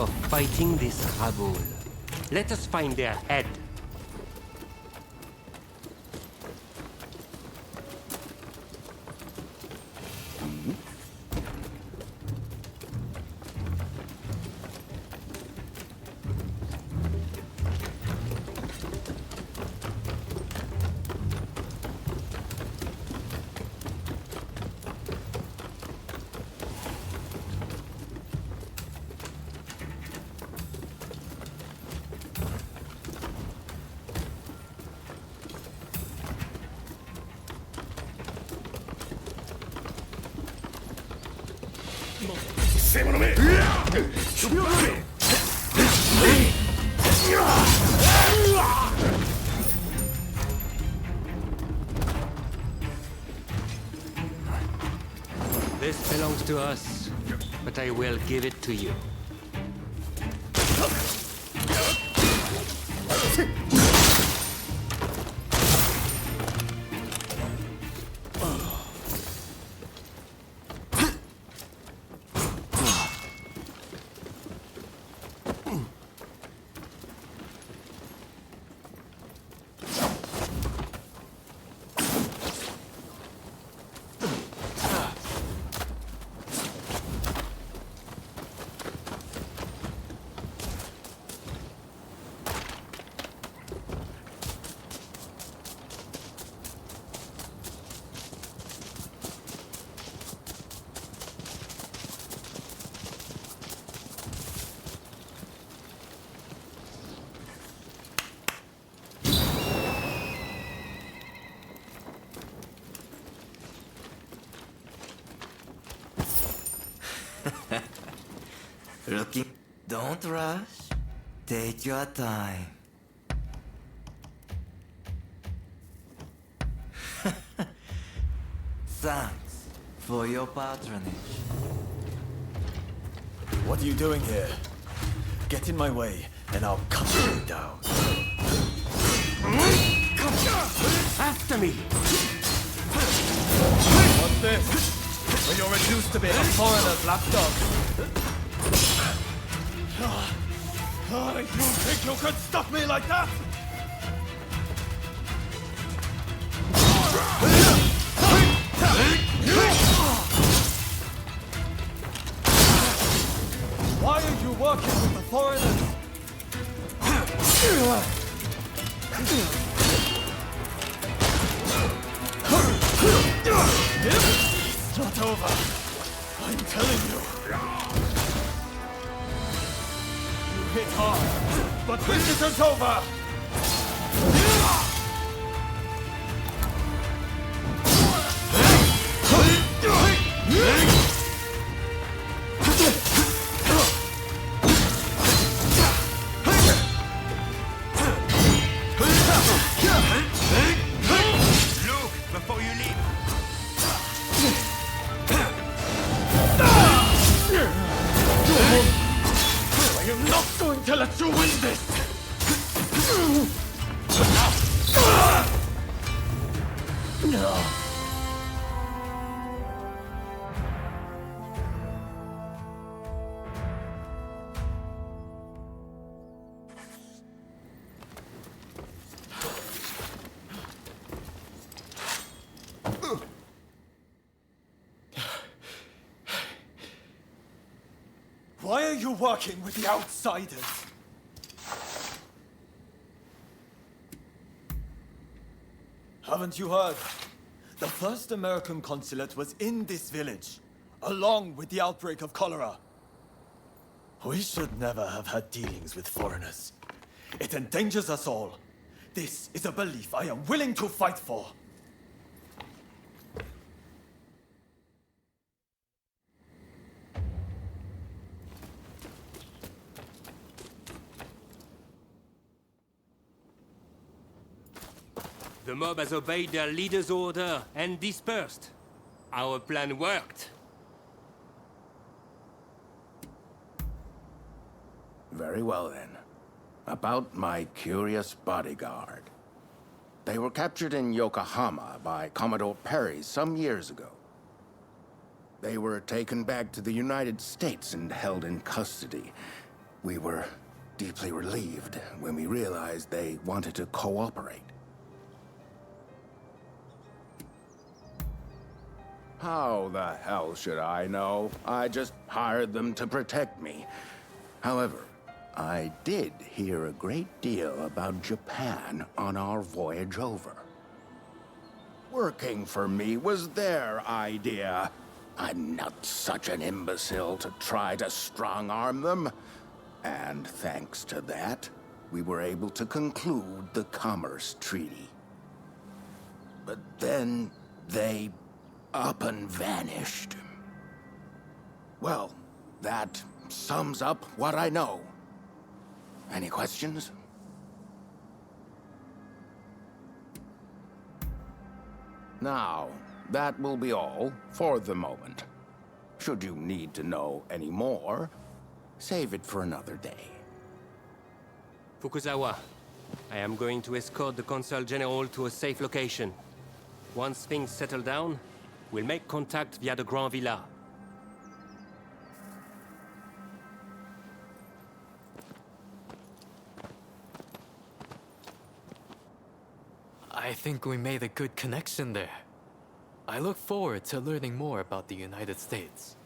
for fighting this rabble. Let us find their head. This belongs to us, but I will give it to you. Looking. Don't rush. Take your time. Thanks for your patronage. What are you doing here? Get in my way, and I'll cut you down. Come after me! What's this? When you're reduced to being a foreigner's lapdog. You think you could stop me like that? Why are you working with the foreigners? It's not over. I'm telling you. You hit hard, but this isn't over. To let you win this! No. Why are you working with the outsiders? Haven't you heard? The first American consulate was in this village, along with the outbreak of cholera. We should never have had dealings with foreigners. It endangers us all. This is a belief I am willing to fight for. The mob has obeyed their leader's order and dispersed. Our plan worked. Very well, then. About my curious bodyguard. They were captured in Yokohama by Commodore Perry some years ago. They were taken back to the United States and held in custody. We were deeply relieved when we realized they wanted to cooperate. How the hell should I know? I just hired them to protect me. However, I did hear a great deal about Japan on our voyage over. Working for me was their idea. I'm not such an imbecile to try to strong-arm them. And thanks to that, we were able to conclude the Commerce Treaty. But then they up and vanished. Well, that sums up what I know. Any questions? Now, that will be all for the moment. Should you need to know any more, save it for another day. Fukuzawa, I am going to escort the Consul General to a safe location. Once things settle down, we'll make contact via the Grand Villa. I think we made a good connection there. I look forward to learning more about the United States.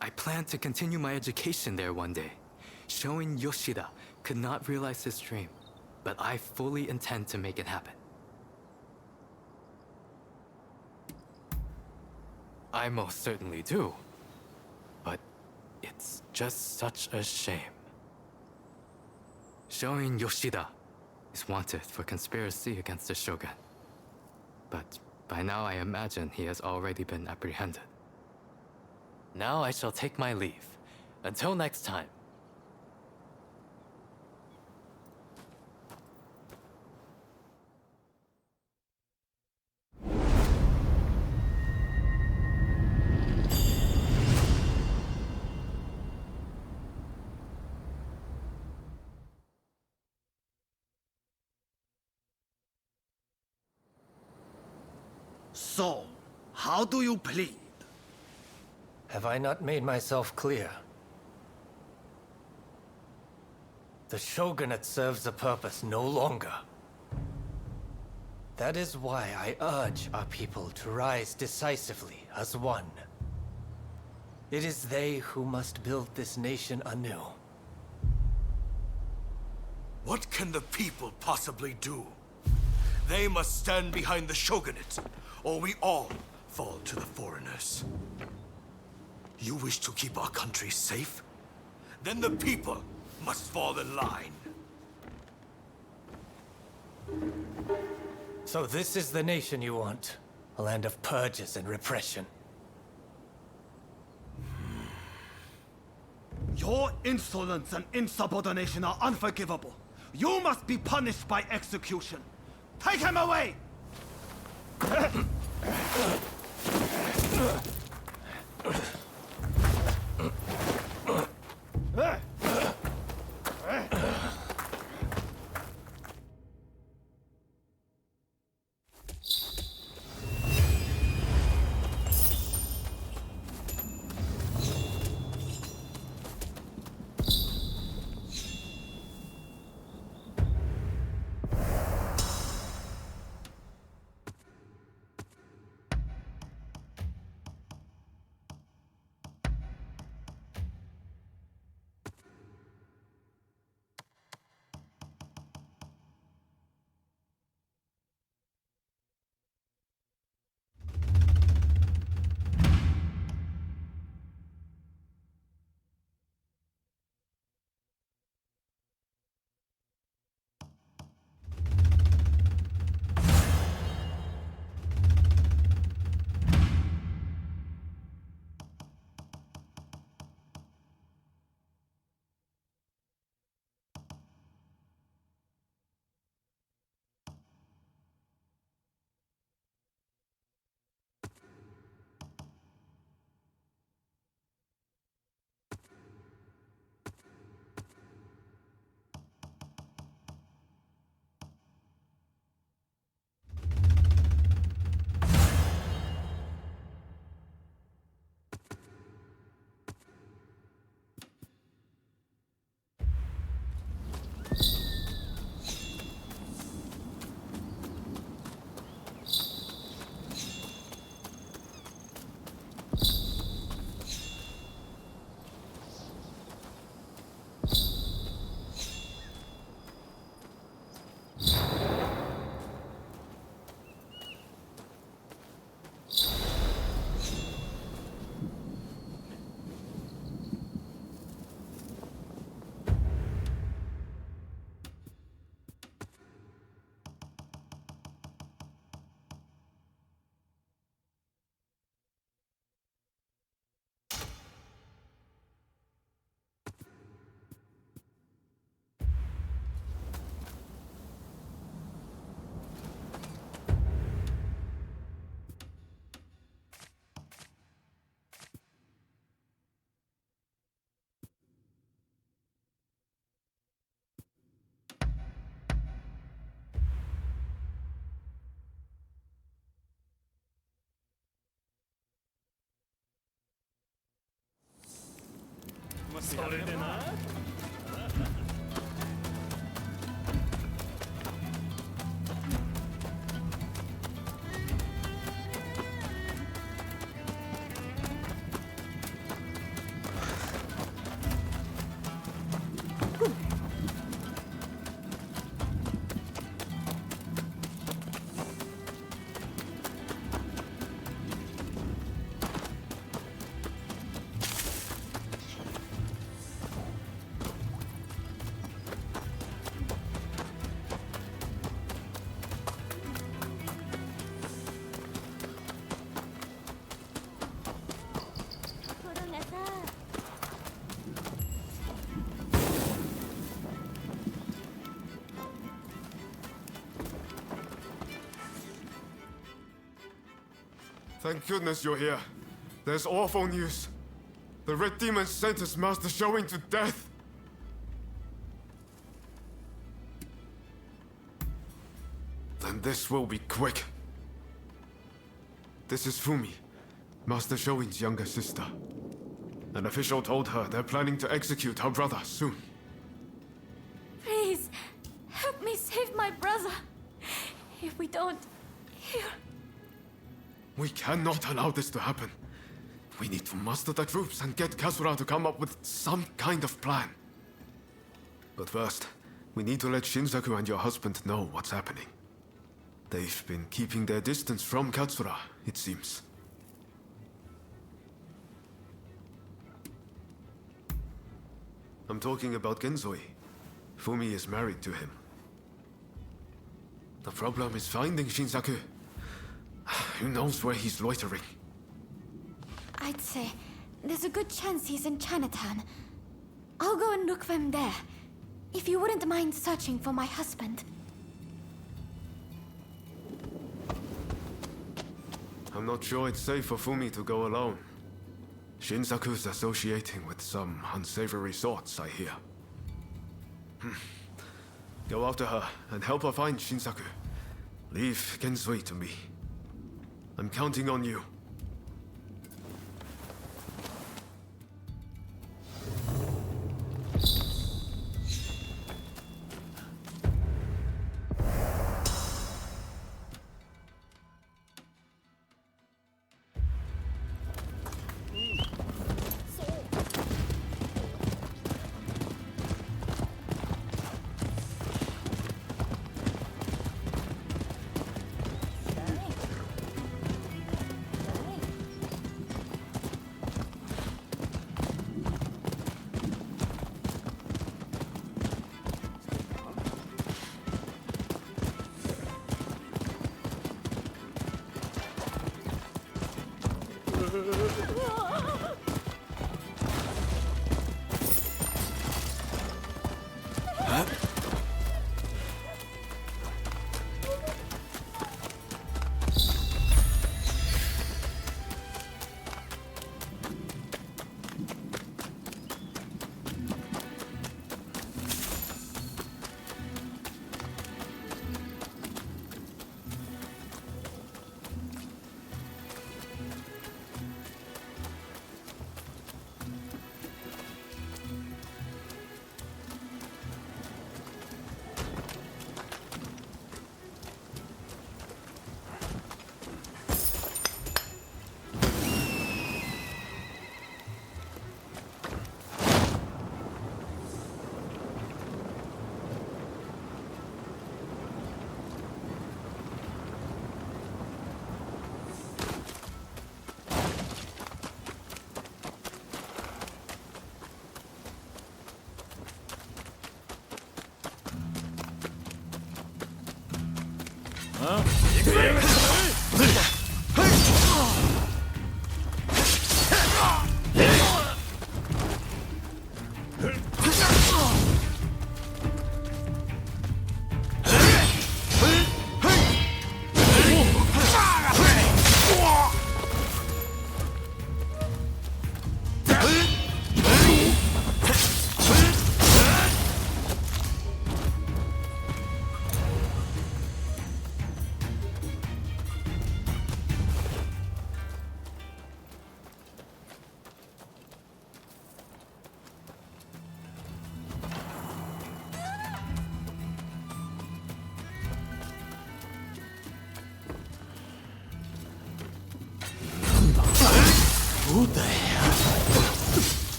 I plan to continue my education there one day. Showing Yoshida could not realize his dream, but I fully intend to make it happen. I most certainly do. But it's just such a shame. Showing Yoshida is wanted for conspiracy against the Shogun. But by now I imagine he has already been apprehended. Now I shall take my leave. Until next time. So, how do you plead? Have I not made myself clear? The Shogunate serves a purpose no longer. That is why I urge our people to rise decisively as one. It is they who must build this nation anew. What can the people possibly do? They must stand behind the Shogunate, or we all fall to the foreigners. You wish to keep our country safe? Then the people must fall in line. So this is the nation you want? A land of purges and repression? Your insolence and insubordination are unforgivable. You must be punished by execution. Take him away! Thank goodness you're here. There's awful news. The Red Demon sent his master Showing to death. Then this will be quick. This is Fumi, Master Showing's younger sister. An official told her they're planning to execute her brother soon. Please, help me save my brother. If we don't, here. We cannot allow this to happen. We need to muster the troops and get Kasura to come up with some kind of plan. But first, we need to let Shinsaku and your husband know what's happening. They've been keeping their distance from Katsura, it seems. I'm talking about Genzoi. Fumi is married to him. The problem is finding Shinsaku. Who knows where he's loitering? I'd say there's a good chance he's in Chinatown. I'll go and look for him there. If you wouldn't mind searching for my husband. I'm not sure it's safe for Fumi to go alone. Shinsaku's associating with some unsavory sorts, I hear. Go after her and help her find Shinsaku. Leave Genzui to me. I'm counting on you.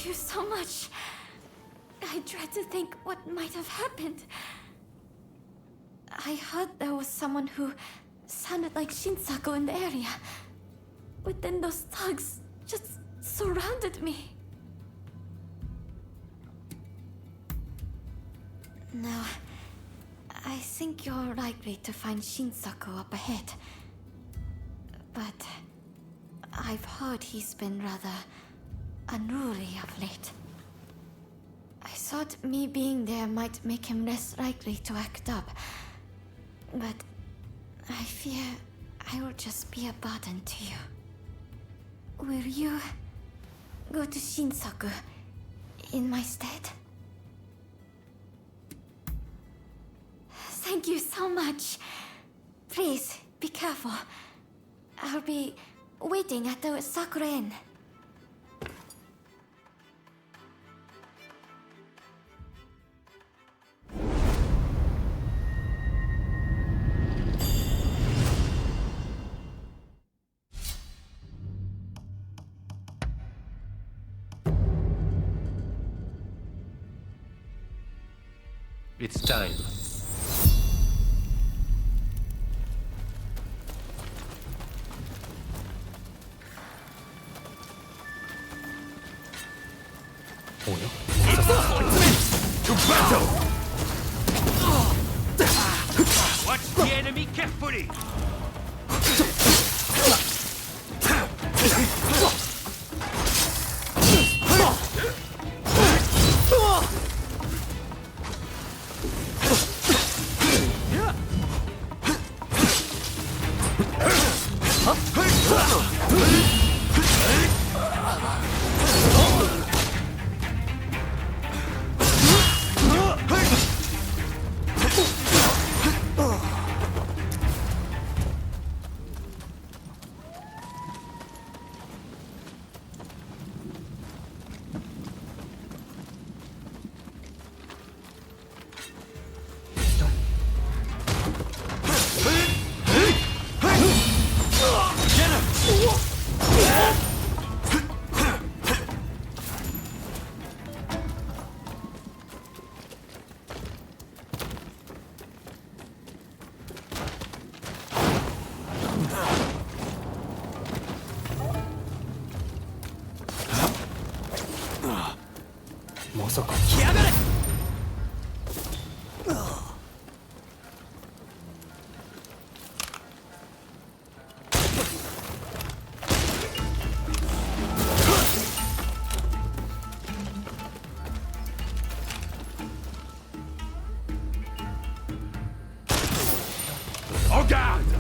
you so much. I dread to think what might have happened. I heard there was someone who sounded like Shinsaku in the area. But then those thugs just surrounded me. No, I think you're likely to find Shinsaku up ahead. But I've heard he's been rather unruly of late. I thought me being there might make him less likely to act up. But I fear I will just be a burden to you. Will you go to Shinsaku in my stead? Thank you so much. Please, be careful. I'll be waiting at the Sakura Inn. It's time. To battle! Watch the enemy carefully! En garde!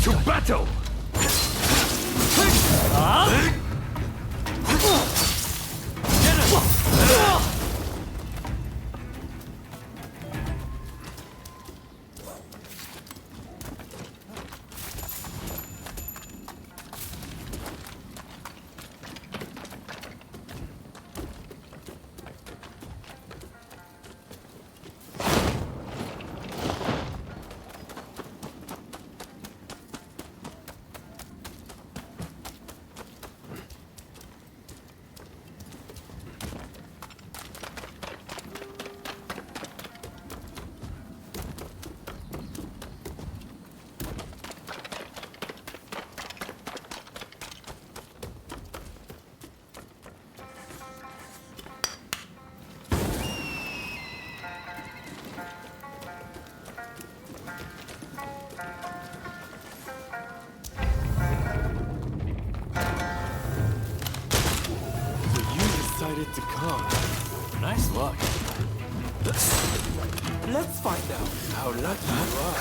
To battle! Decided to come. Nice luck. Let's find out how lucky you are.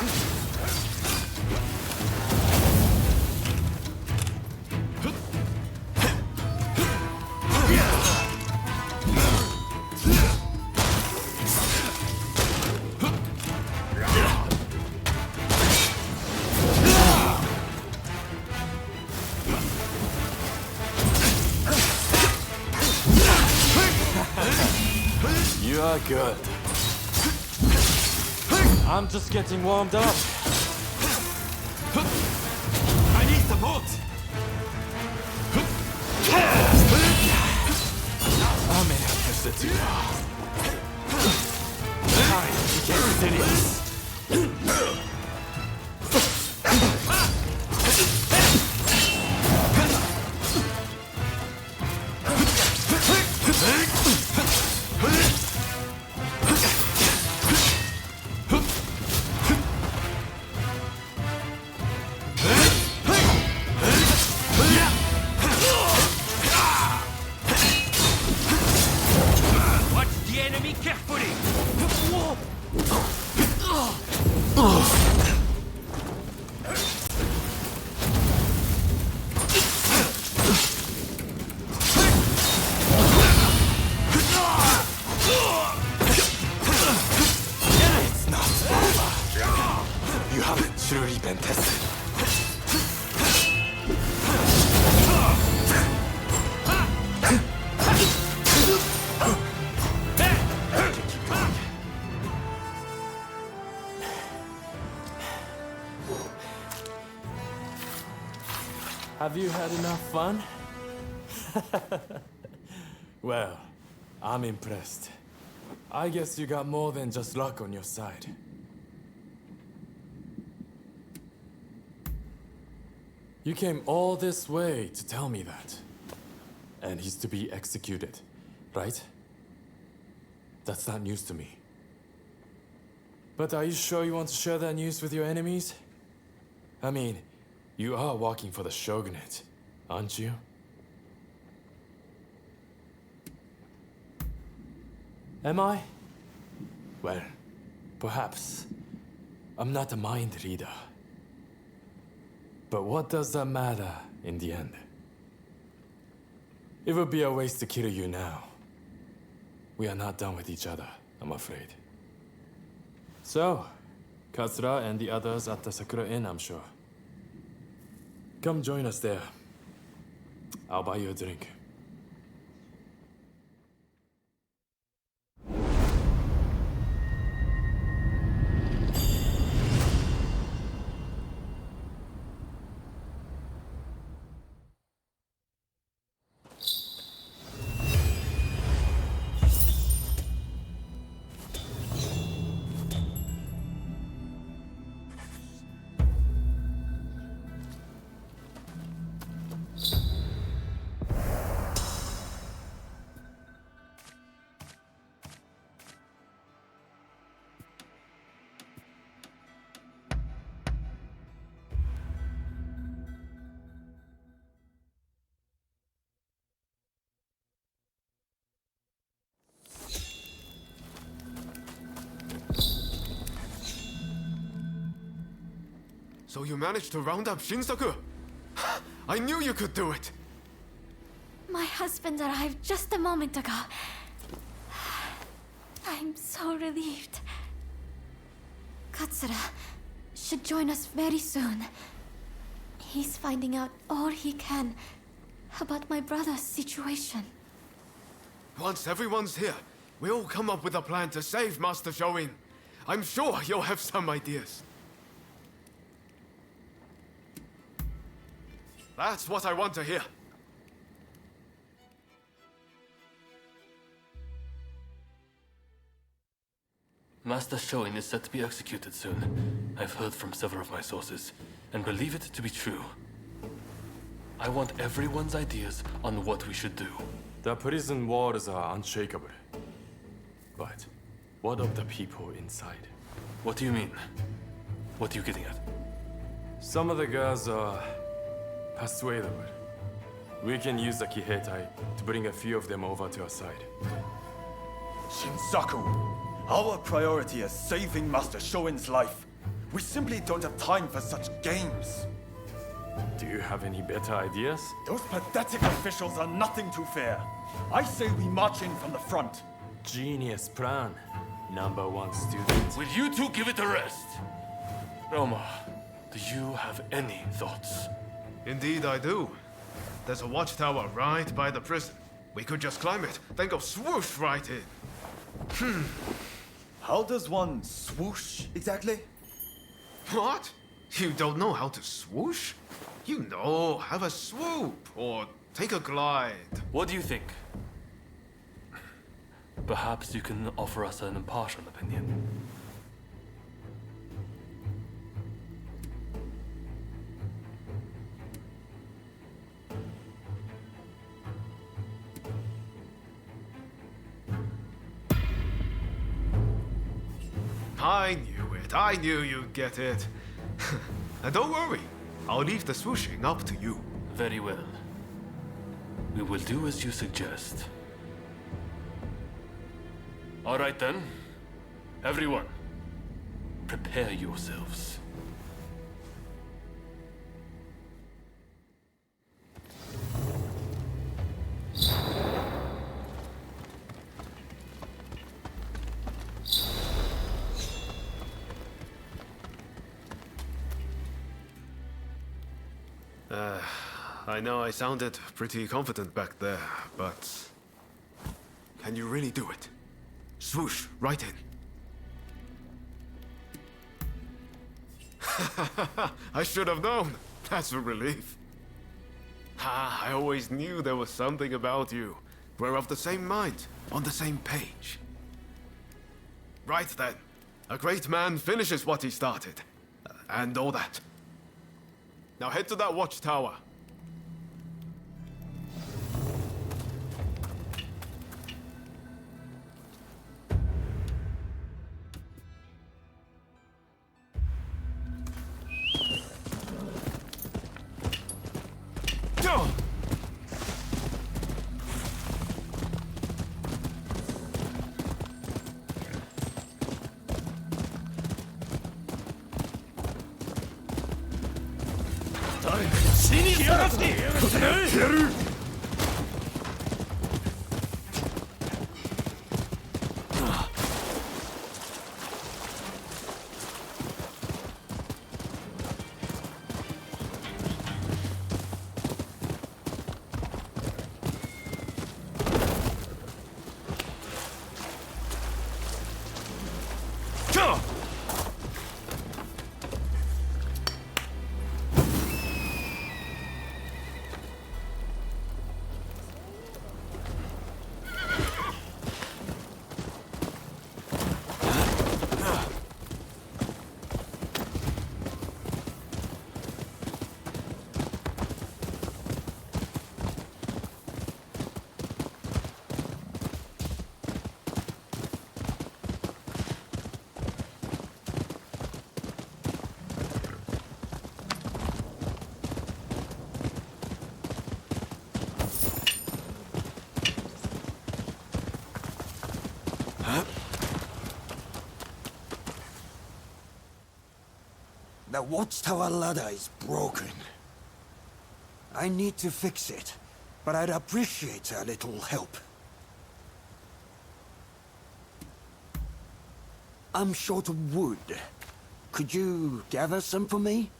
You are good. I'm just getting warmed up. I need support! I may have pushed it too far. Time became serious. Truly been tested. Have you had enough fun? Well, I'm impressed. I guess you got more than just luck on your side. You came all this way to tell me that. And he's to be executed, right? That's not news to me. But are you sure you want to share that news with your enemies? I mean, you are working for the shogunate, aren't you? Am I? Well, perhaps. I'm not a mind reader. But what does that matter in the end? It would be a waste to kill you now. We are not done with each other, I'm afraid. So, Katsura and the others at the Sakura Inn, I'm sure. Come join us there. I'll buy you a drink. So you managed to round up Shinsaku? I knew you could do it! My husband arrived just a moment ago. I'm so relieved. Katsura should join us very soon. He's finding out all he can about my brother's situation. Once everyone's here, we'll come up with a plan to save Master Shoin. I'm sure you'll have some ideas. That's what I want to hear. Master Shoin is set to be executed soon. I've heard from several of my sources, and believe it to be true. I want everyone's ideas on what we should do. The prison walls are unshakable. But what of the people inside? What do you mean? What are you getting at? Some of the girls are persuadable. We can use the Kiheitai to bring a few of them over to our side. Shinsaku, our priority is saving Master Shoin's life. We simply don't have time for such games. Do you have any better ideas? Those pathetic officials are nothing to fear. I say we march in from the front. Genius plan. Number one student. Will you two give it a rest? Roma, do you have any thoughts? Indeed I do. There's a watchtower right by the prison. We could just climb it, then go swoosh right in. How does one swoosh exactly? What? You don't know how to swoosh? You know, have a swoop or take a glide. What do you think? Perhaps you can offer us an impartial opinion. I knew it. I knew you'd get it. And don't worry. I'll leave the swooshing up to you. Very well. We will do as you suggest. All right then. Everyone, prepare yourselves. I know I sounded pretty confident back there, but... Can you really do it? Swoosh, right in. I should have known. That's a relief. I always knew there was something about you. We're of the same mind, on the same page. Right then. A great man finishes what he started. And all that. Now head to that watchtower. Go! The The watchtower ladder is broken. I need to fix it, but I'd appreciate a little help. I'm short of wood. Could you gather some for me?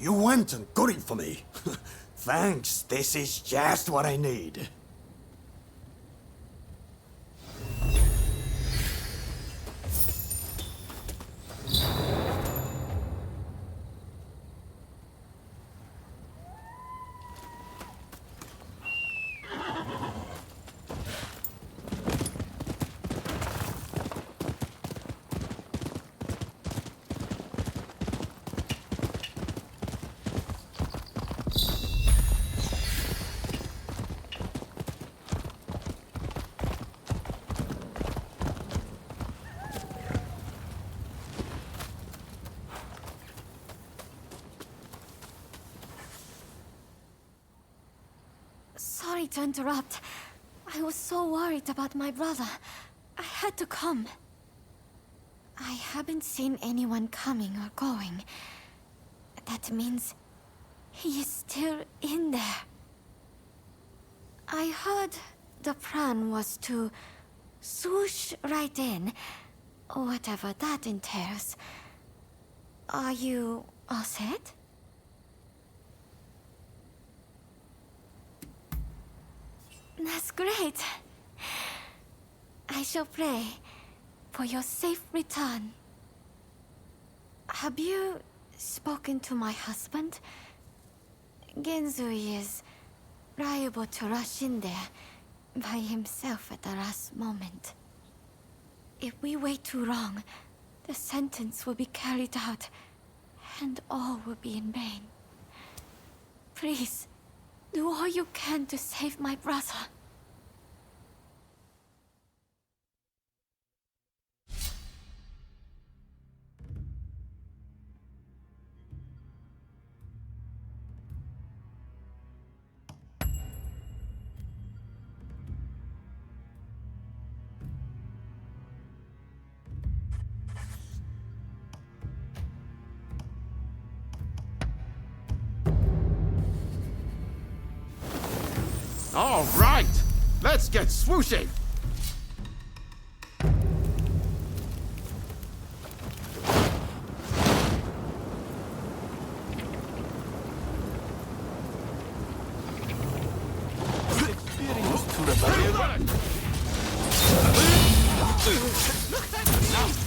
You went and got it for me. Thanks, this is just what I need. to interrupt. I was so worried about my brother. I had to come. I haven't seen anyone coming or going. That means he is still in there. I heard the plan was to swoosh right in, whatever that entails. Are you all set? That's great. I shall pray for your safe return. Have you spoken to my husband? Genzui is liable to rush in there by himself at the last moment. If we wait too long, the sentence will be carried out, and all will be in vain. Please, do all you can to save my brother. All right, let's get swooshing.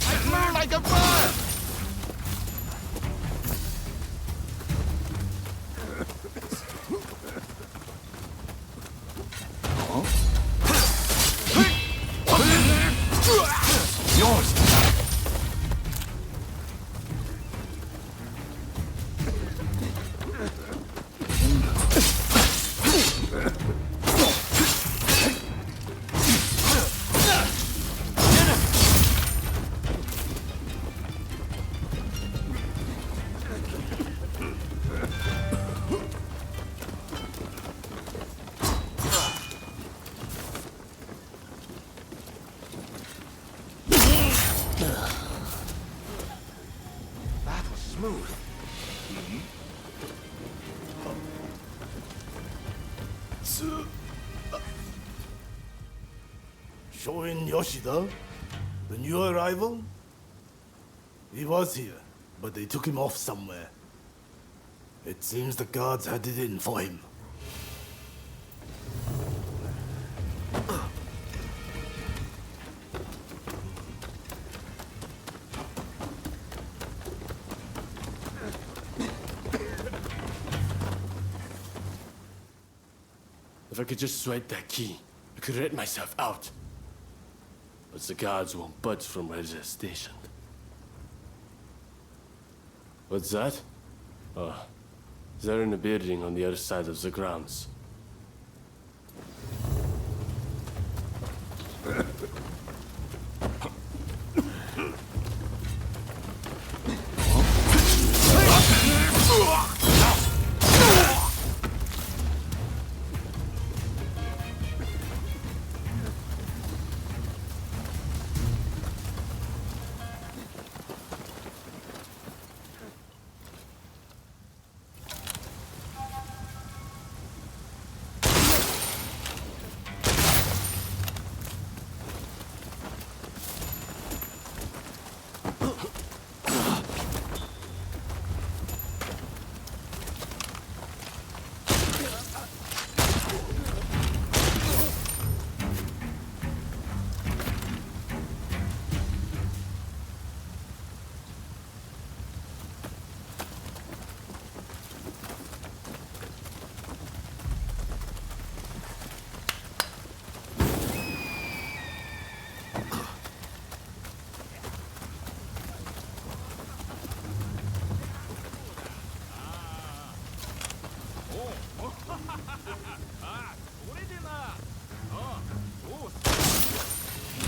I flew like a bird. Yours. Shoin Yoshida? The new arrival? He was here, but they took him off somewhere. It seems the guards had it in for him. If I could just swipe that key, I could let myself out. But the guards won't budge from where they're stationed. What's that? Oh, they're in a building on the other side of the grounds.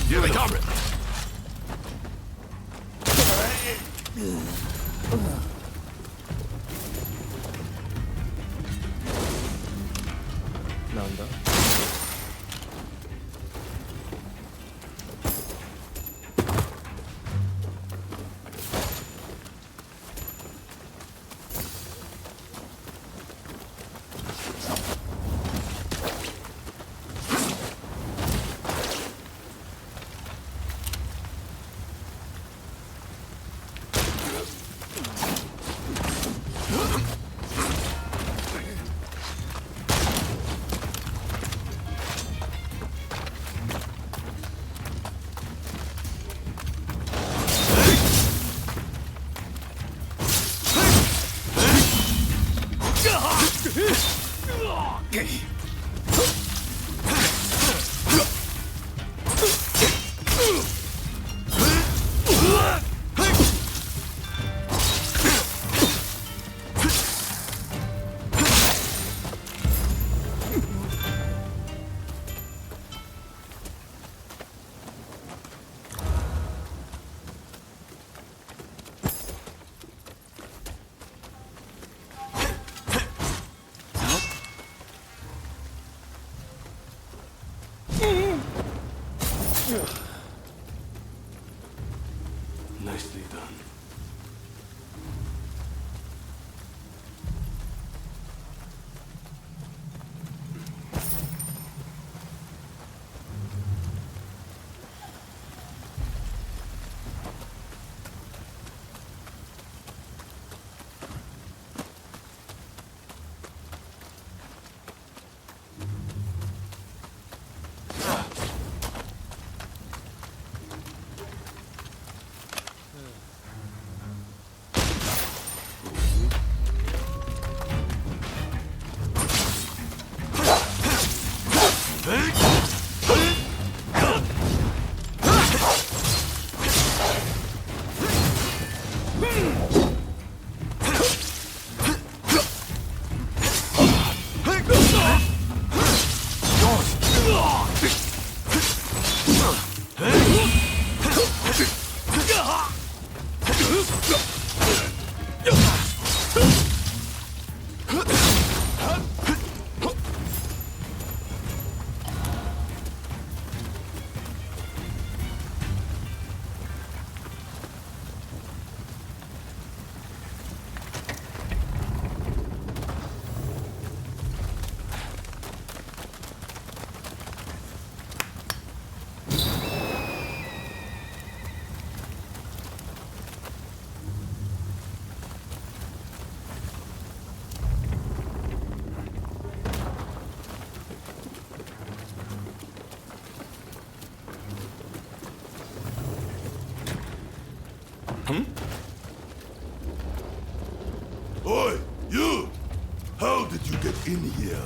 Here they come! Nanda. Nicely done. Oi, you! How did you get in here?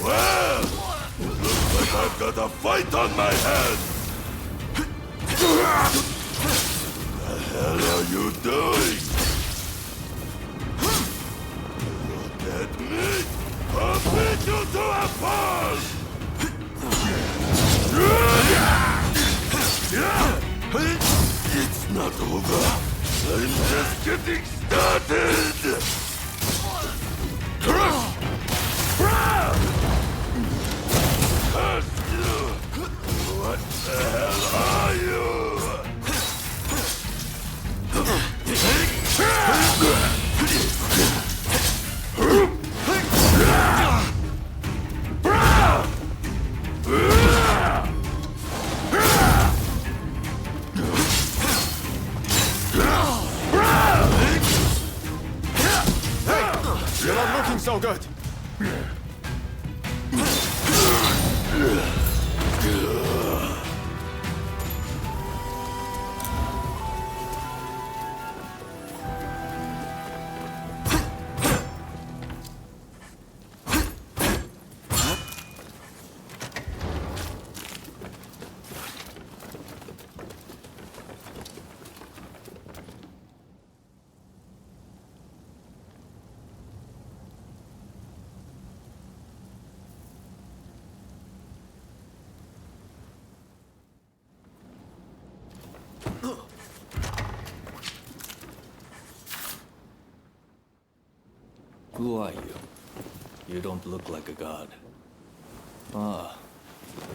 Well, looks like I've got a fight on my hands! The hell are you doing? You dead meat? I'll beat you to a pulp! It's not over. I'm just getting started! What the hell are you? You're not looking so good. Who are you? You don't look like a god. Ah,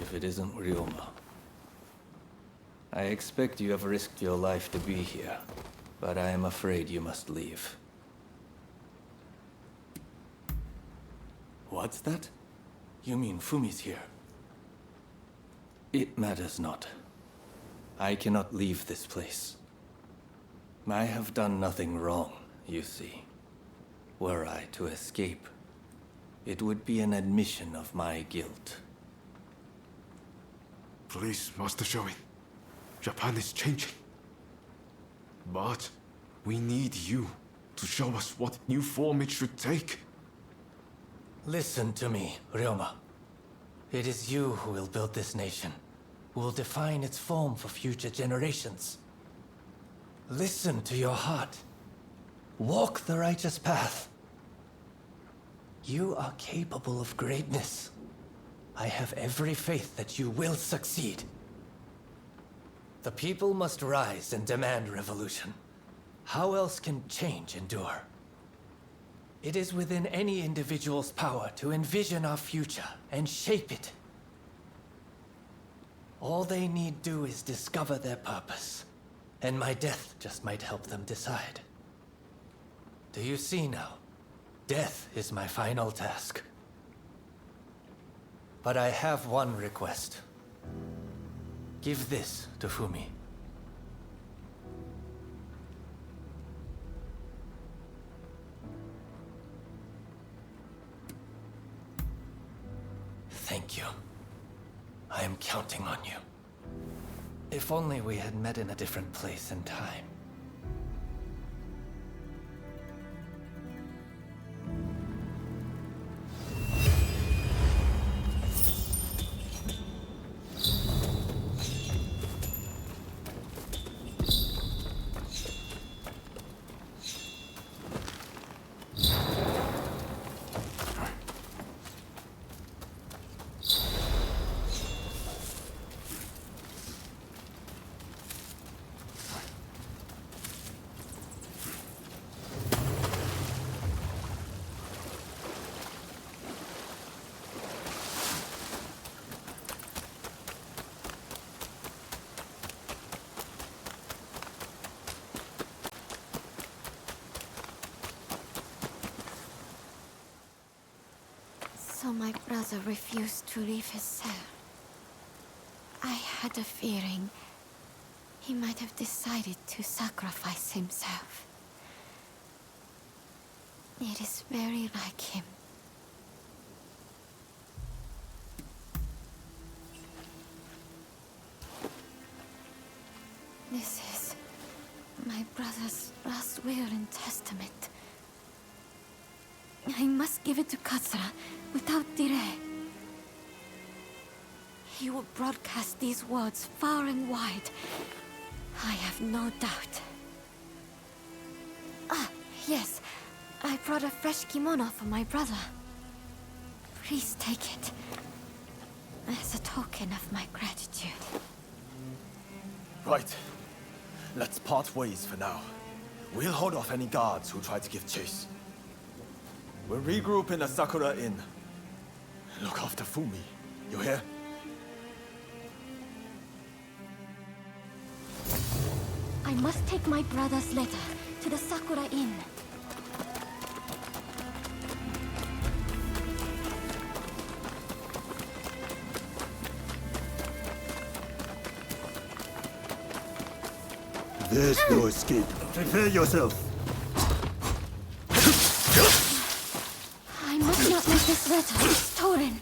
if it isn't Ryoma. I expect you have risked your life to be here, but I am afraid you must leave. What's that? You mean Fumi's here? It matters not. I cannot leave this place I have done nothing wrong, you see. Were I to escape, it would be an admission of my guilt. Please, Master Shoin. Japan is changing. But we need you to show us what new form it should take. Listen to me, Ryoma. It is you who will build this nation, who will define its form for future generations. Listen to your heart. Walk the righteous path. You are capable of greatness. I have every faith that you will succeed. The people must rise and demand revolution. How else can change endure? It is within any individual's power to envision our future and shape it. All they need do is discover their purpose, and my death just might help them decide. Do you see now? Death is my final task. But I have one request. Give this to Fumi. Thank you. I am counting on you. If only we had met in a different place and time. So my brother refused to leave his cell. I had a feeling he might have decided to sacrifice himself. It is very like him. This is my brother's last will and testament. I must give it to Katsura without delay. He will broadcast these words far and wide. I have no doubt. Ah, yes. I brought a fresh kimono for my brother. Please take it as a token of my gratitude. Right. Let's part ways for now. We'll hold off any guards who try to give chase. We'll regroup in the Sakura Inn. Look after Fumi. You hear? I must take my brother's letter to the Sakura Inn. There's no escape. Prepare yourself. I must not let this letter be stolen.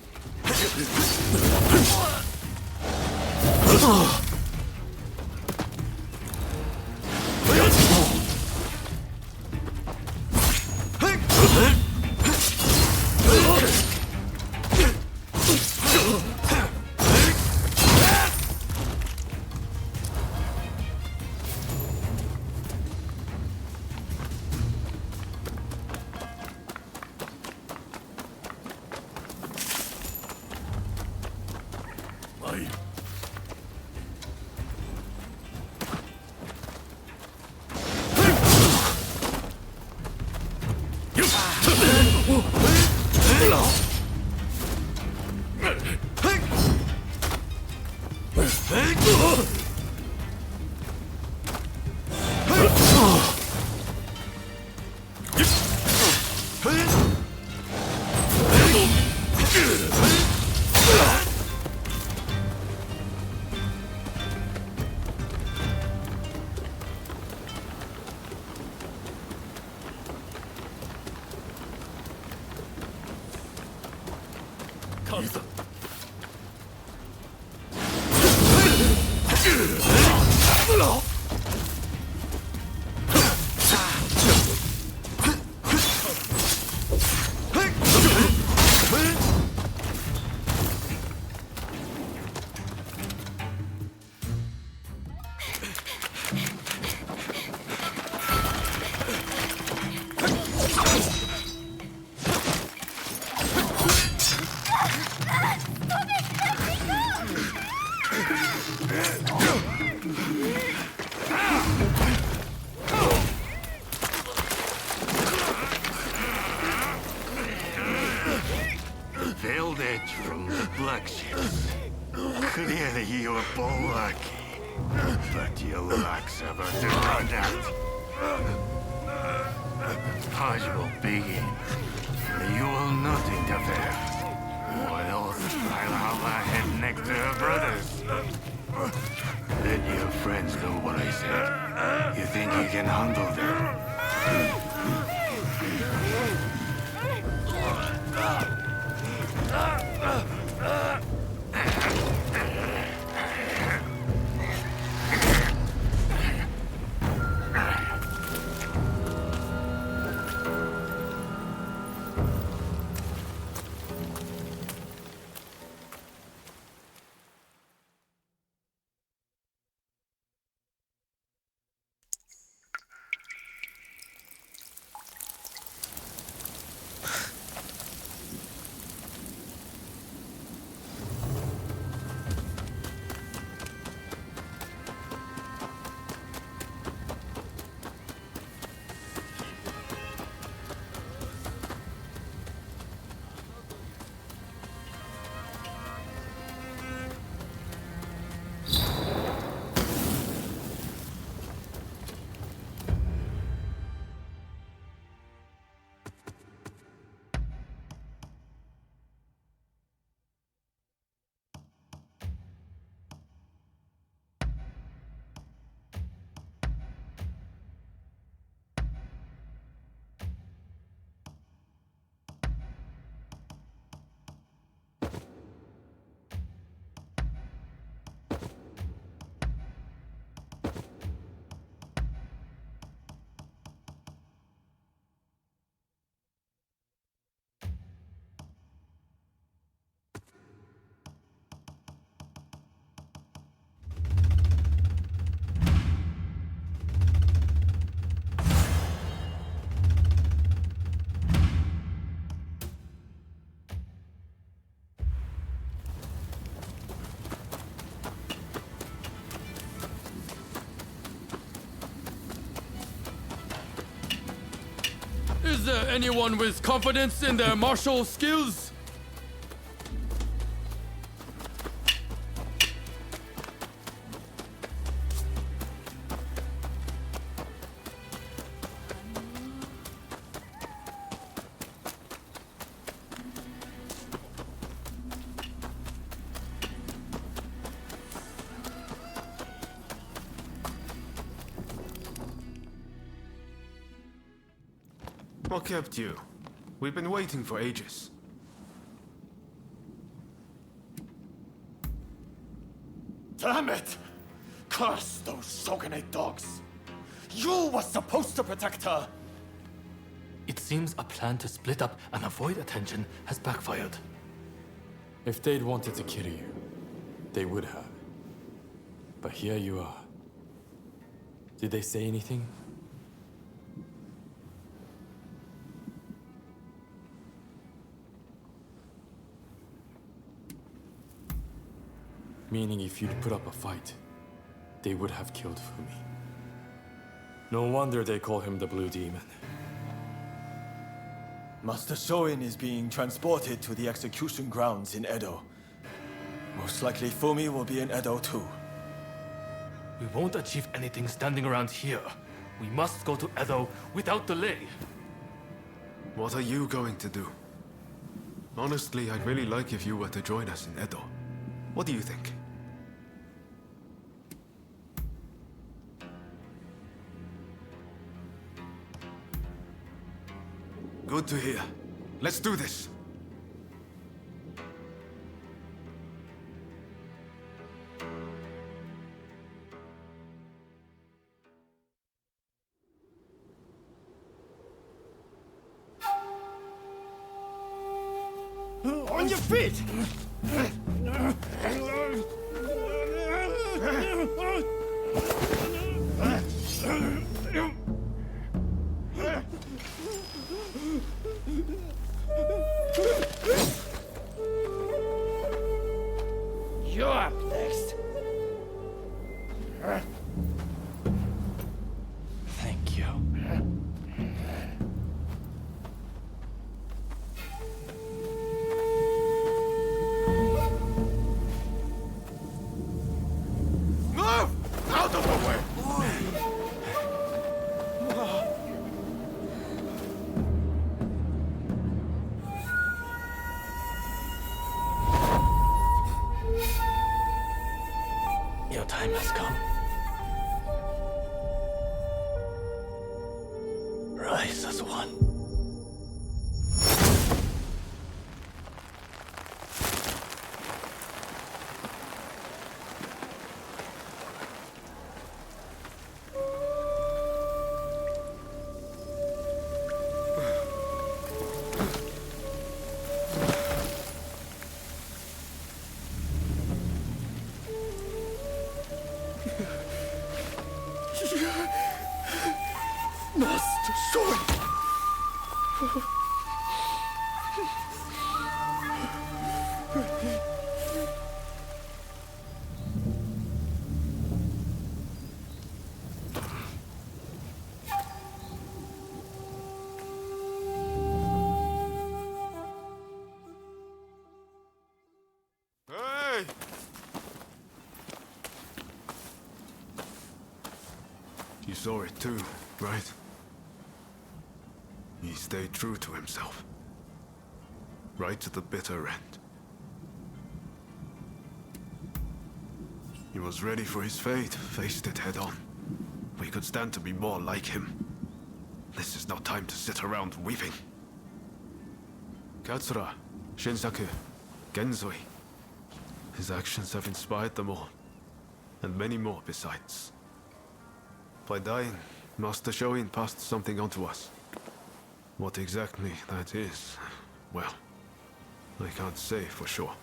comes. Veiled edge from the black ships. Clearly you are lucky, but your luck's about to run out. I will begin. You will not interfere. Or else I'll have my head next to her brothers. Let your friends know what I said. You think you can handle them? Is there anyone with confidence in their martial skills? What kept you? We've been waiting for ages. Damn it! Curse those Shogunate dogs! You were supposed to protect her! It seems a plan to split up and avoid attention has backfired. If they'd wanted to kill you, they would have. But here you are. Did they say anything? Meaning if you'd put up a fight, they would have killed Fumi. No wonder they call him the Blue Demon. Master Shoin is being transported to the execution grounds in Edo. Most likely Fumi will be in Edo too. We won't achieve anything standing around here. We must go to Edo without delay. What are you going to do? Honestly, I'd really like if you were to join us in Edo. What do you think? Good to hear. Let's do this. on your feet! You're up next. Thank you. Move! Out of the way! Your time has come. Rise as one. Master Sword! Hey! You saw it too, right? He stayed true to himself. Right to the bitter end. He was ready for his fate, faced it head on. We could stand to be more like him. This is not time to sit around weeping. Katsura, Shinsaku, Genzoi. His actions have inspired them all, and many more besides. By dying, Master Shoin passed something on to us. What exactly that is, well, I can't say for sure.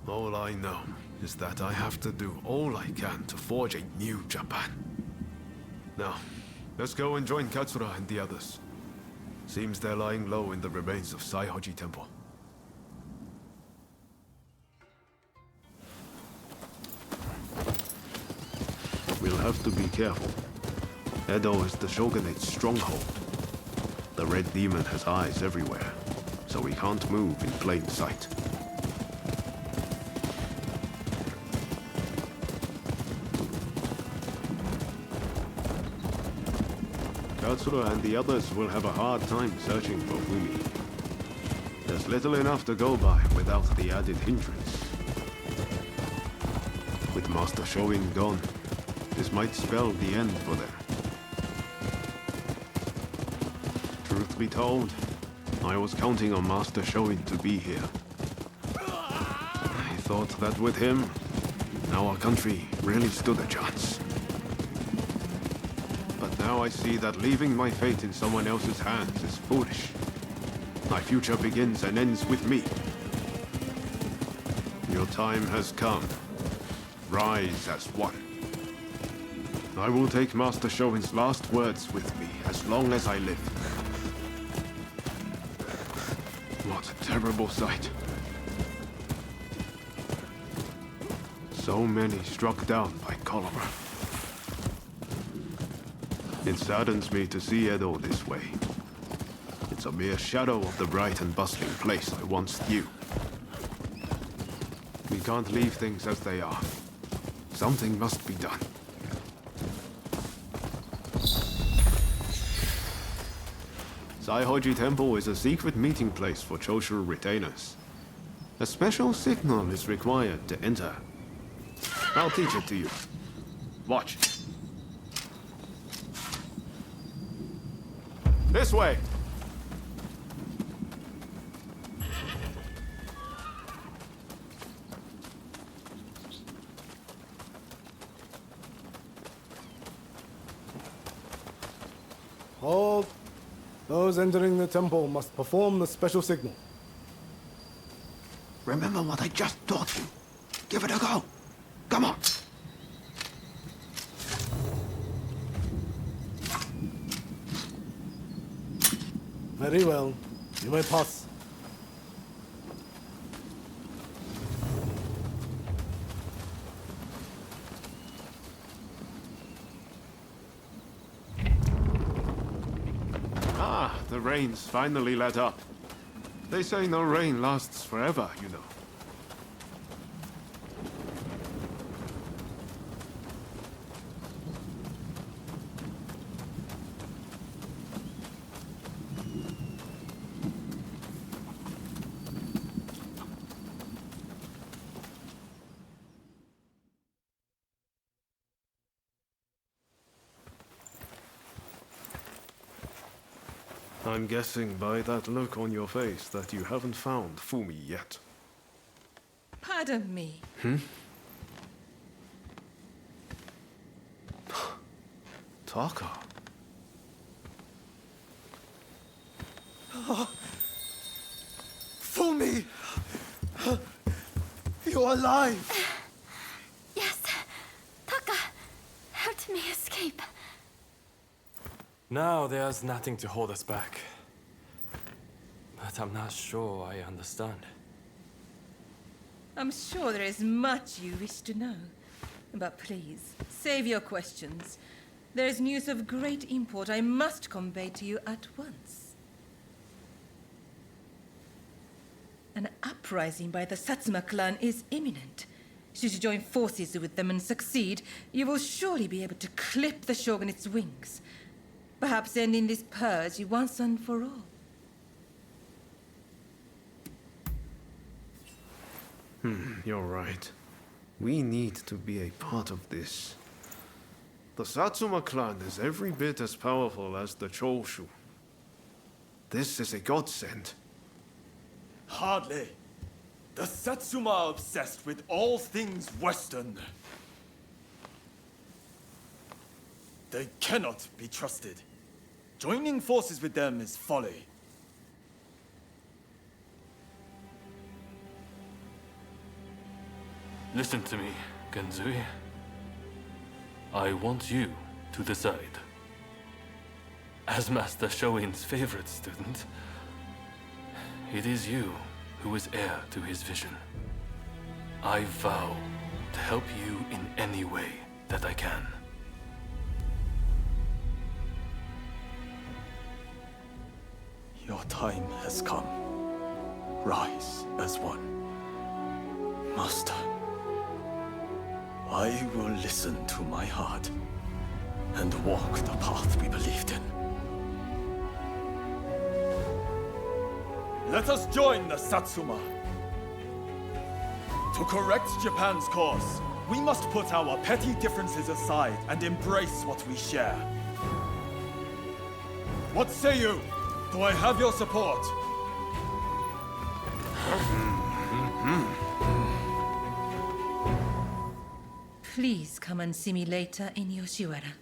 All I know is that I have to do all I can to forge a new Japan. Now, let's go and join Katsura and the others. Seems they're lying low in the remains of Saihoji Temple. We'll have to be careful. Edo is the Shogunate's stronghold. The Red Demon has eyes everywhere, so we can't move in plain sight. Katsura and the others will have a hard time searching for Fumi. There's little enough to go by without the added hindrance. With Master Shoin gone, this might spell the end for them. Truth be told, I was counting on Master Shoin to be here. I thought that with him, our country really stood a chance. But now I see that leaving my fate in someone else's hands is foolish. My future begins and ends with me. Your time has come. Rise as one. I will take Master Shoin's last words with me as long as I live. What a terrible sight. So many struck down by cholera. It saddens me to see Edo this way. It's a mere shadow of the bright and bustling place I once knew. We can't leave things as they are. Something must be done. Saihoji Temple is a secret meeting place for Choshu retainers. A special signal is required to enter. I'll teach it to you. Watch. This way! Hold. Those entering the temple must perform the special signal. Remember what I just taught you. Give it a go. Come on. Very well. You may pass. Ah, the rain's finally let up. They say no rain lasts forever, you know. I'm guessing by that look on your face that you haven't found Fumi yet. Pardon me. Taka. Fumi! You're alive! Yes. Taka helped me escape. Now there's nothing to hold us back. But I'm not sure I understand. I'm sure there is much you wish to know. But please, save your questions. There is news of great import I must convey to you at once. An uprising by the Satsuma clan is imminent. Should you join forces with them and succeed, you will surely be able to clip the shogunate's wings. Perhaps ending this purge once and for all. You're right. We need to be a part of this. The Satsuma clan is every bit as powerful as the Choshu. This is a godsend. Hardly. The Satsuma are obsessed with all things Western. They cannot be trusted. Joining forces with them is folly. Listen to me, Genzui. I want you to decide. As Master Shoin's favorite student, it is you who is heir to his vision. I vow to help you in any way that I can. Your time has come. Rise as one. Master, I will listen to my heart and walk the path we believed in. Let us join the Satsuma. To correct Japan's course, we must put our petty differences aside and embrace what we share. What say you? Do I have your support? Please come and see me later in Yoshiwara.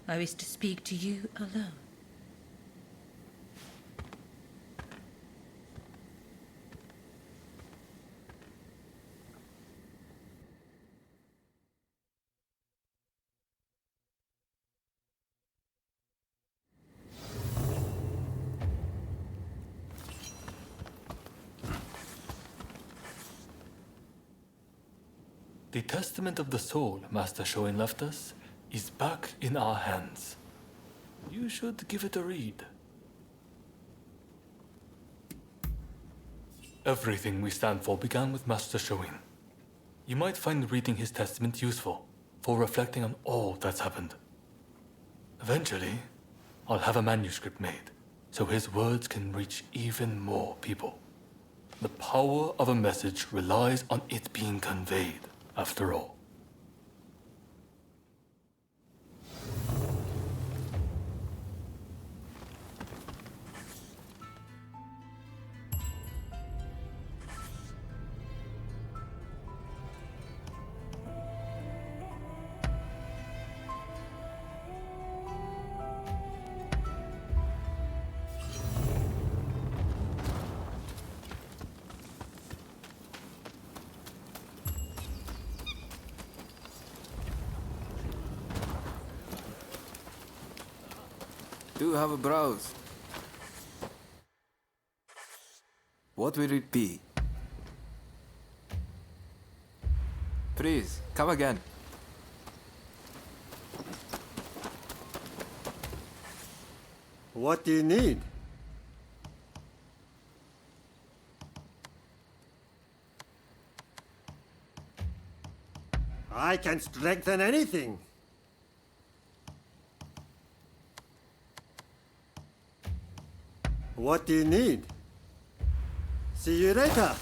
I wish to speak to you alone. The Testament of the Soul Master Shoin left us is back in our hands. You should give it a read. Everything we stand for began with Master Shoin. You might find reading his testament useful for reflecting on all that's happened. Eventually, I'll have a manuscript made so his words can reach even more people. The power of a message relies on it being conveyed, after all. do have a browse. What will it be? Please, come again. What do you need? I can strengthen anything. What do you need? See you later.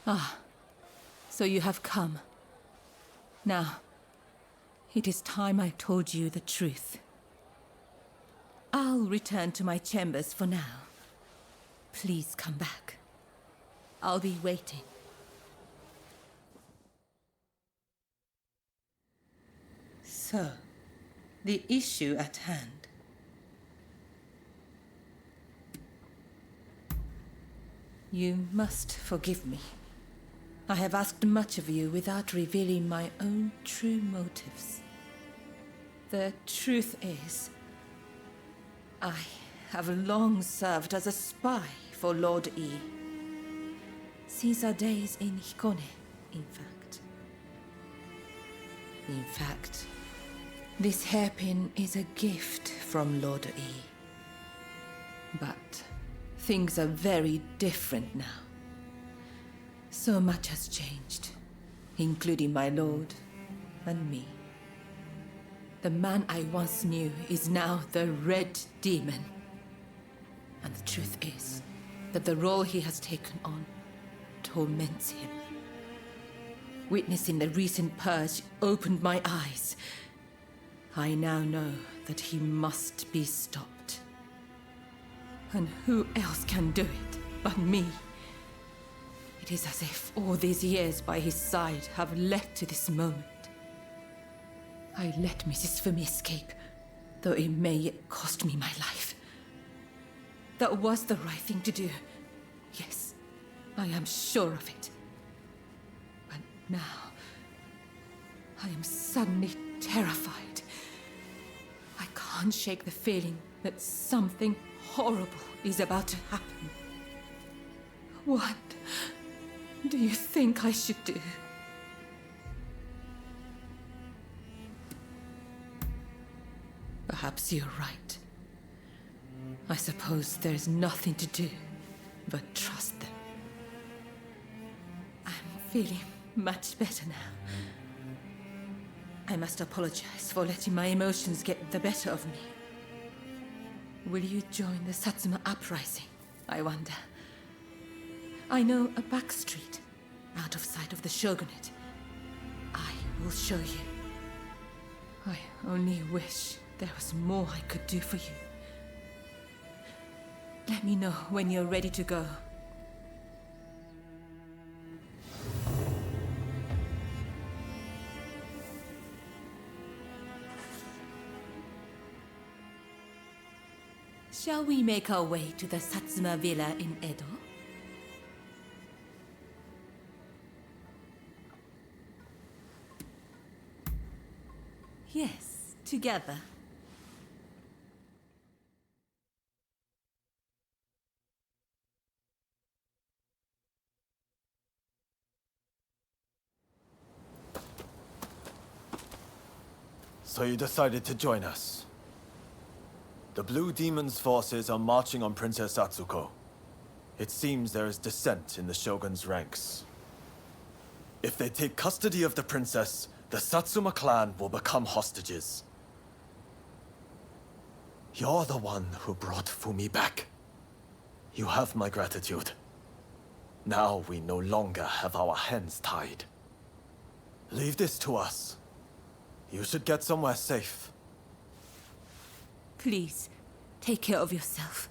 Ah, so you have come. Now, it is time I told you the truth. I'll return to my chambers for now. Please come back. I'll be waiting. So, the issue at hand. You must forgive me. I have asked much of you without revealing my own true motives. The truth is, I have long served as a spy for Lord E. Since our days in Hikone, in fact. In fact, this hairpin is a gift from Lord E. But things are very different now. So much has changed, including my lord and me. The man I once knew is now the Red Demon. And the truth is that the role he has taken on torments him. Witnessing the recent purge opened my eyes. I now know that he must be stopped. And who else can do it but me? It is as if all these years by his side have led to this moment. I let Mrs. Fumi escape, though it may yet cost me my life. That was the right thing to do. Yes, I am sure of it. But now, I am suddenly terrified. I can't shake the feeling that something horrible is about to happen. What do you think I should do? Perhaps you're right. I suppose there's nothing to do but trust them. I'm feeling much better now. I must apologize for letting my emotions get the better of me. Will you join the Satsuma uprising, I wonder? I know a back street, out of sight of the shogunate. I will show you. I only wish there was more I could do for you. Let me know when you're ready to go. Shall we make our way to the Satsuma villa in Edo? Yes, together. So you decided to join us. The Blue Demon's forces are marching on Princess Atsuko. It seems there is dissent in the Shogun's ranks. If they take custody of the princess, the Satsuma clan will become hostages. You're the one who brought Fumi back. You have my gratitude. Now we no longer have our hands tied. Leave this to us. You should get somewhere safe. Please, take care of yourself.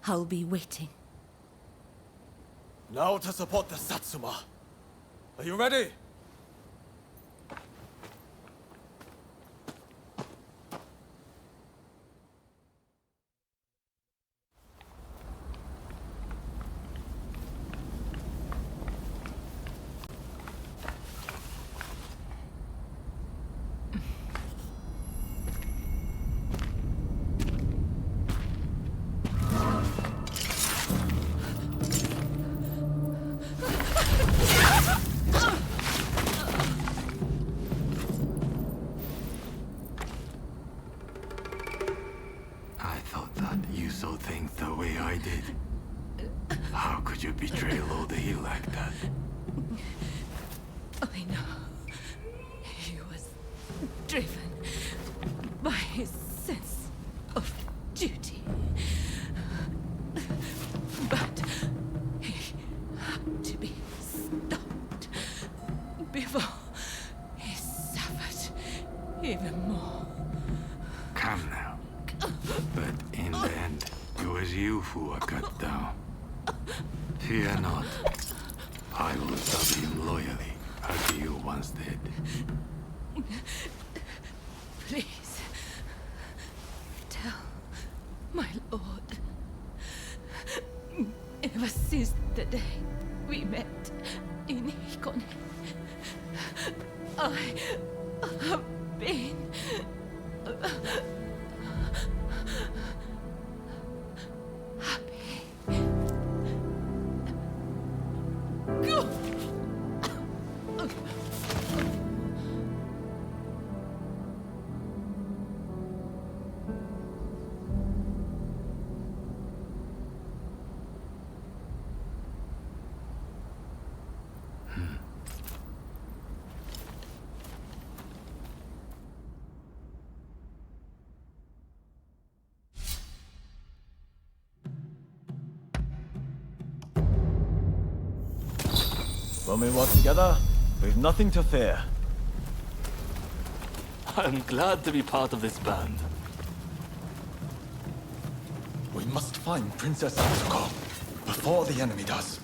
I'll be waiting. Now to support the Satsuma. Are you ready? Betray Lord He like that. I know. He was driven by his sense of duty. But he had to be stopped before he suffered even more. Come now. But in the end, it was you who were cut down. Fear not. I will serve him loyally, as you once did. Please, tell my lord. Ever since the day we met in Hikone, I have been... When we work together, we've nothing to fear. I'm glad to be part of this band. We must find Princess Atsuko before the enemy does.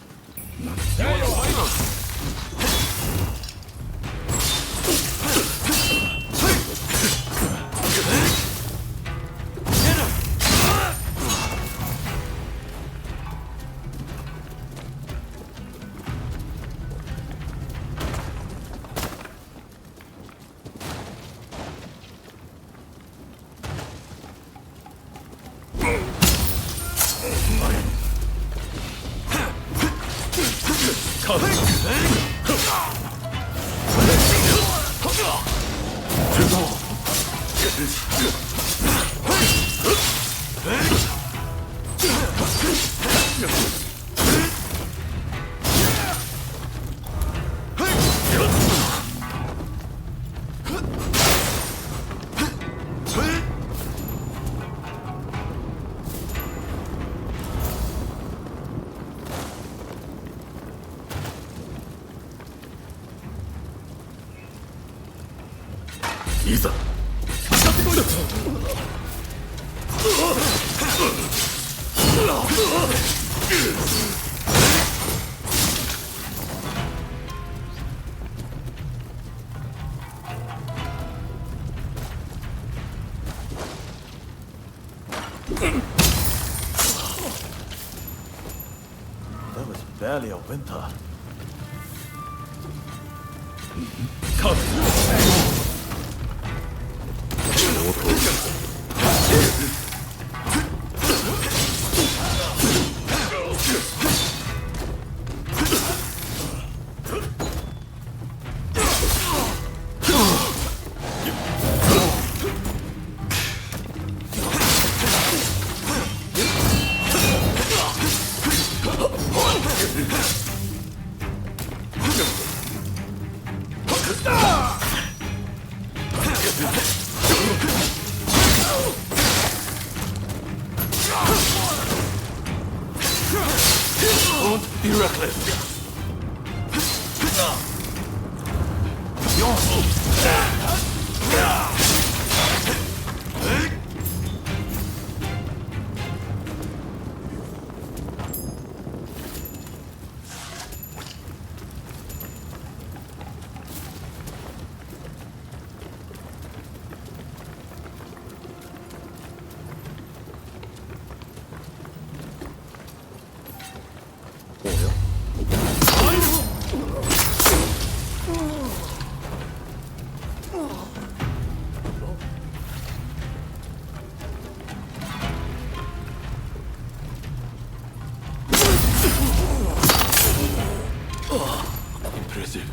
いざ使ってこいだ。That was barely a winter. Don't be reckless. Impressive.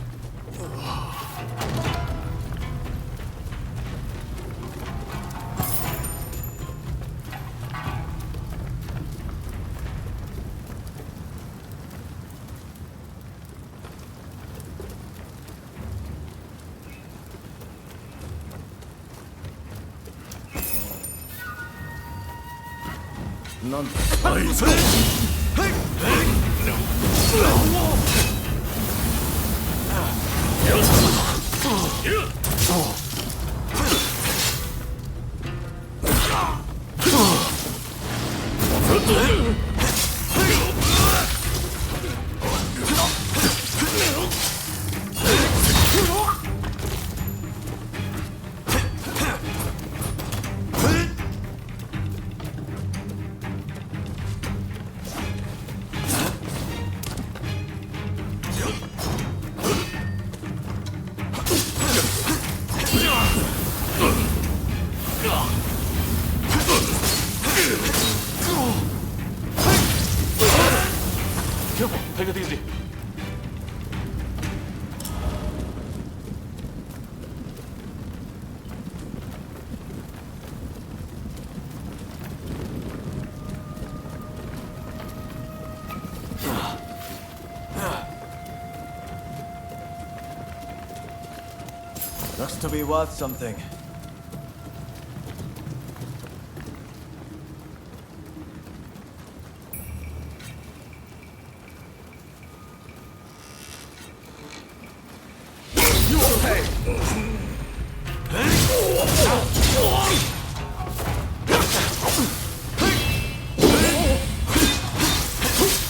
Careful, take it easy. Looks to be worth something.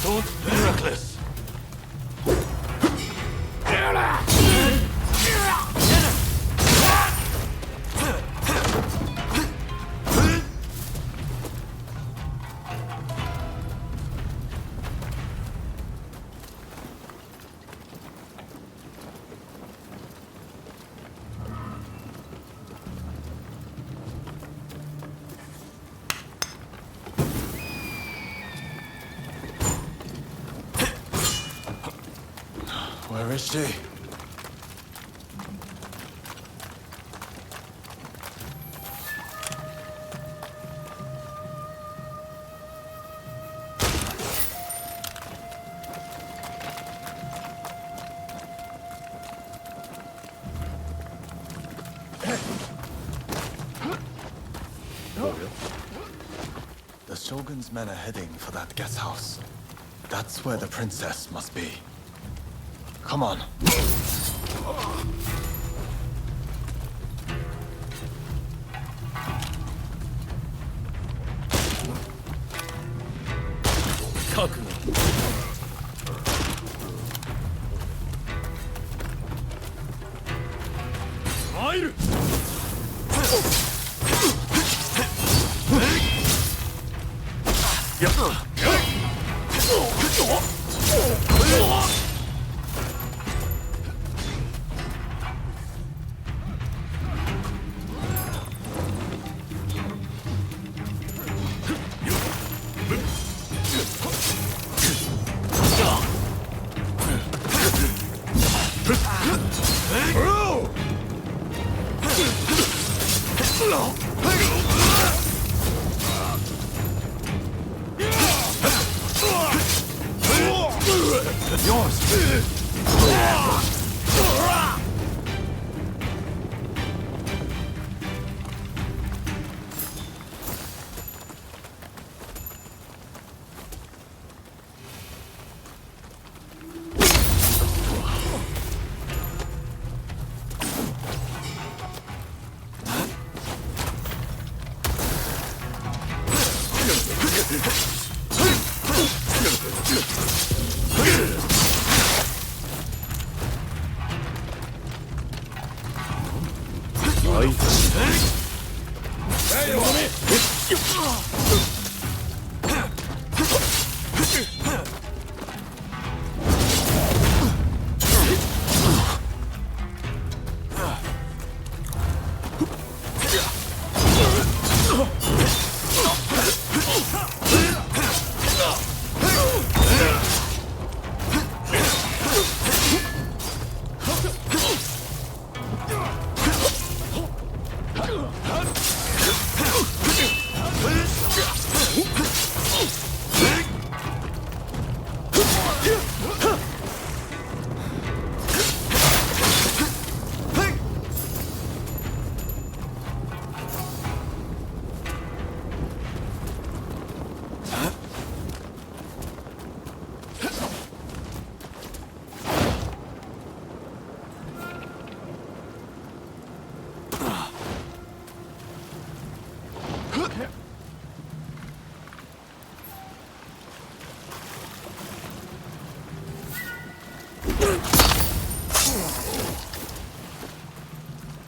Don't be reckless. Where is she? The Shogun's men are heading for that guest house. That's where the princess must be. Come on.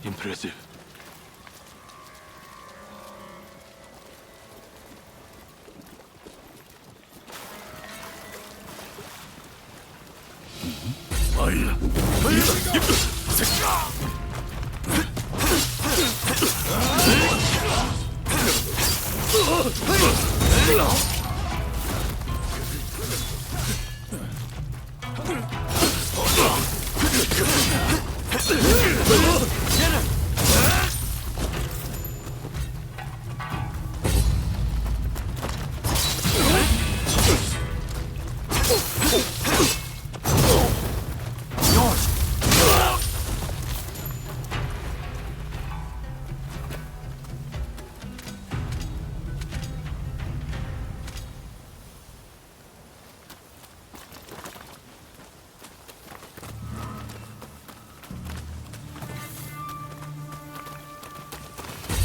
Impressive.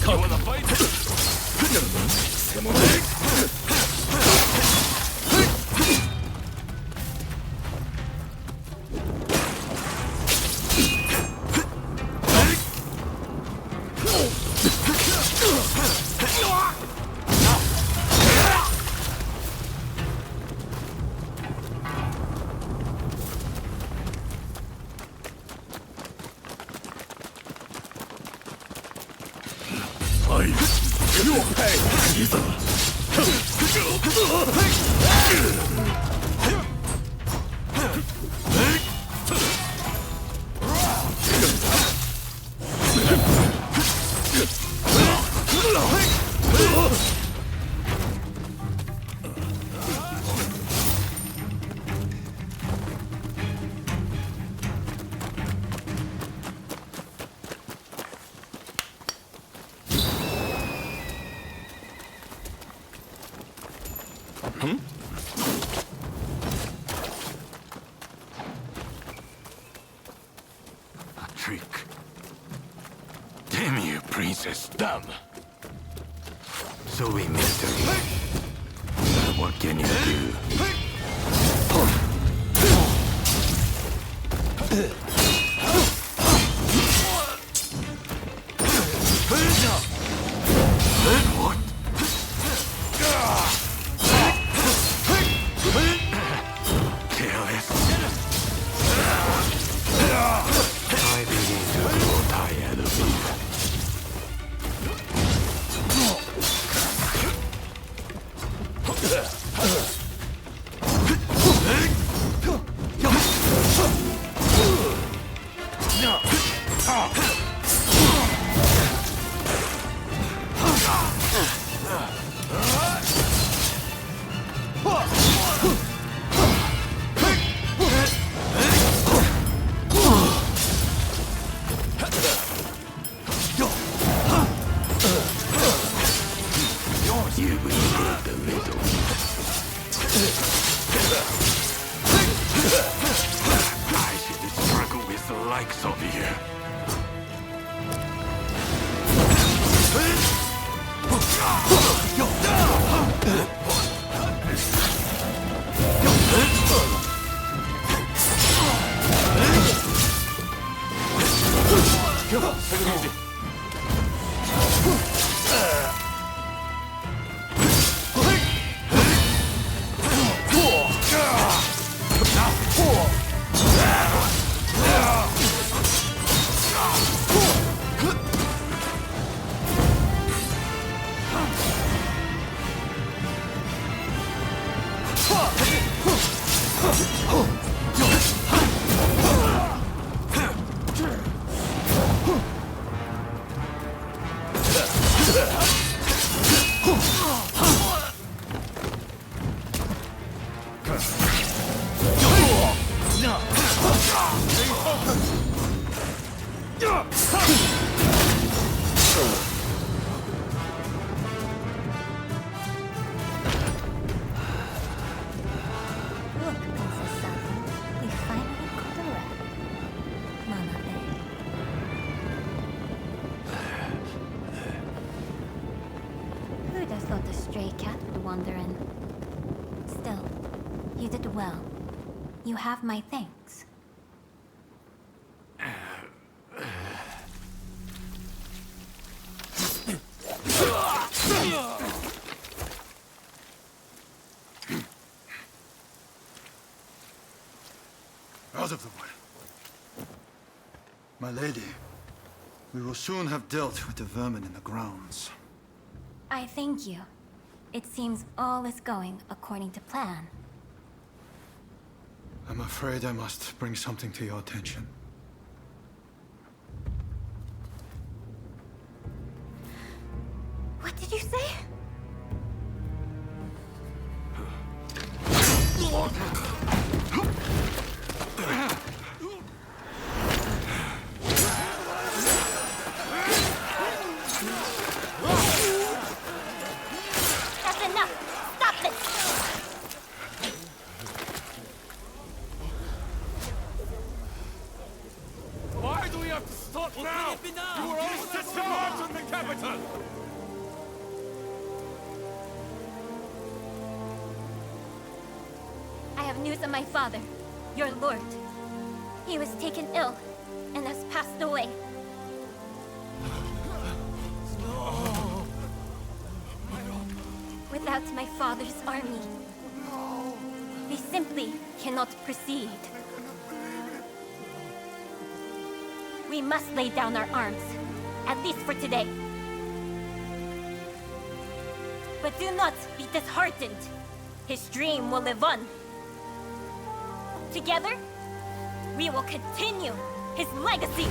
You wanna fight? You will pay! trick. Damn you, Princess. Damn. So we mystery. What can you do? What? Careless. I begin to grow tired of you. You will get a little. I should struggle with the likes of you. Take it easy. Who'd have thought a stray cat would wander in? Still, you did well. You have my thanks. Out of the way. My lady, we will soon have dealt with the vermin in the grounds. I thank you. It seems all is going according to plan. I'm afraid I must bring something to your attention. What did you say? That's enough! Stop this! Why do we have to stop now? You were all set to march on the capital! I have news of my father, your lord. He was taken ill and has passed away. Without my father's army, we simply cannot proceed. We must lay down our arms, at least for today. But do not be disheartened. His dream will live on. Together, we will continue his legacy.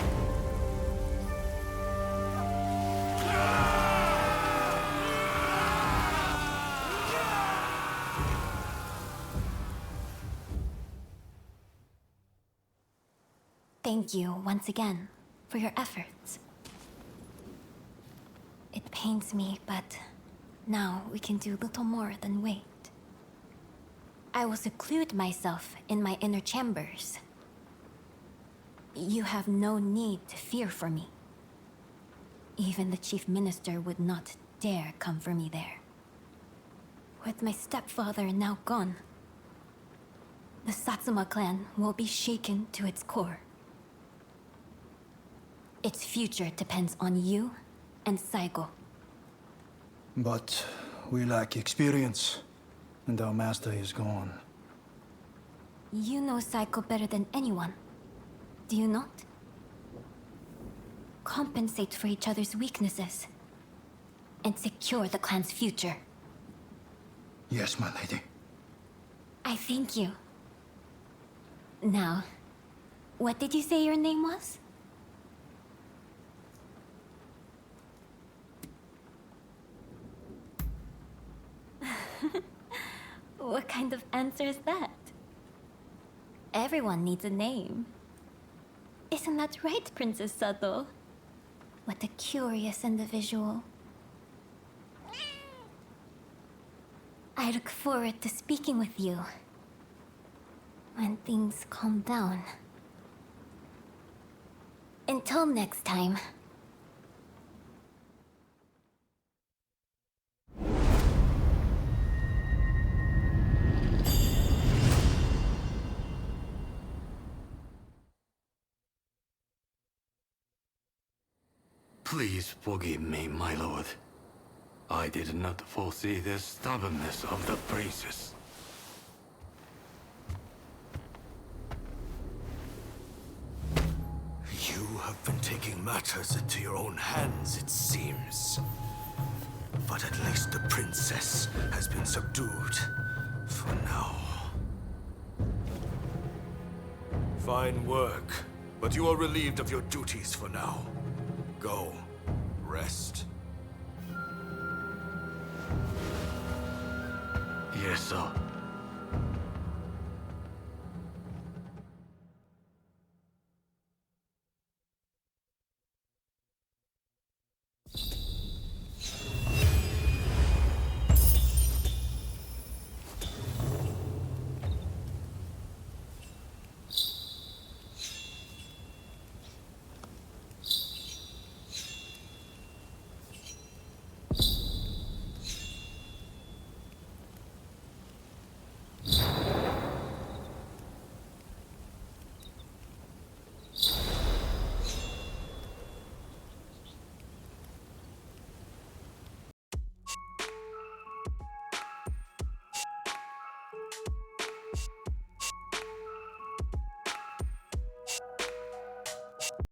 Thank you once again for your efforts. It pains me, but now we can do little more than wait. I will seclude myself in my inner chambers. You have no need to fear for me. Even the chief minister would not dare come for me there. With my stepfather now gone, the Satsuma clan will be shaken to its core. Its future depends on you and Saigo. But we lack experience, and our master is gone. You know Saigo better than anyone, do you not? Compensate for each other's weaknesses, and secure the clan's future. Yes, my lady. I thank you. Now, what did you say your name was? What kind of answer is that? Everyone needs a name. Isn't that right, Princess Sato? What a curious individual. I look forward to speaking with you when things calm down. Until next time. Please forgive me, my lord. I did not foresee the stubbornness of the princess. You have been taking matters into your own hands, it seems. But at least the princess has been subdued. For now. Fine work. But you are relieved of your duties for now. Go. Rest. Yes, sir.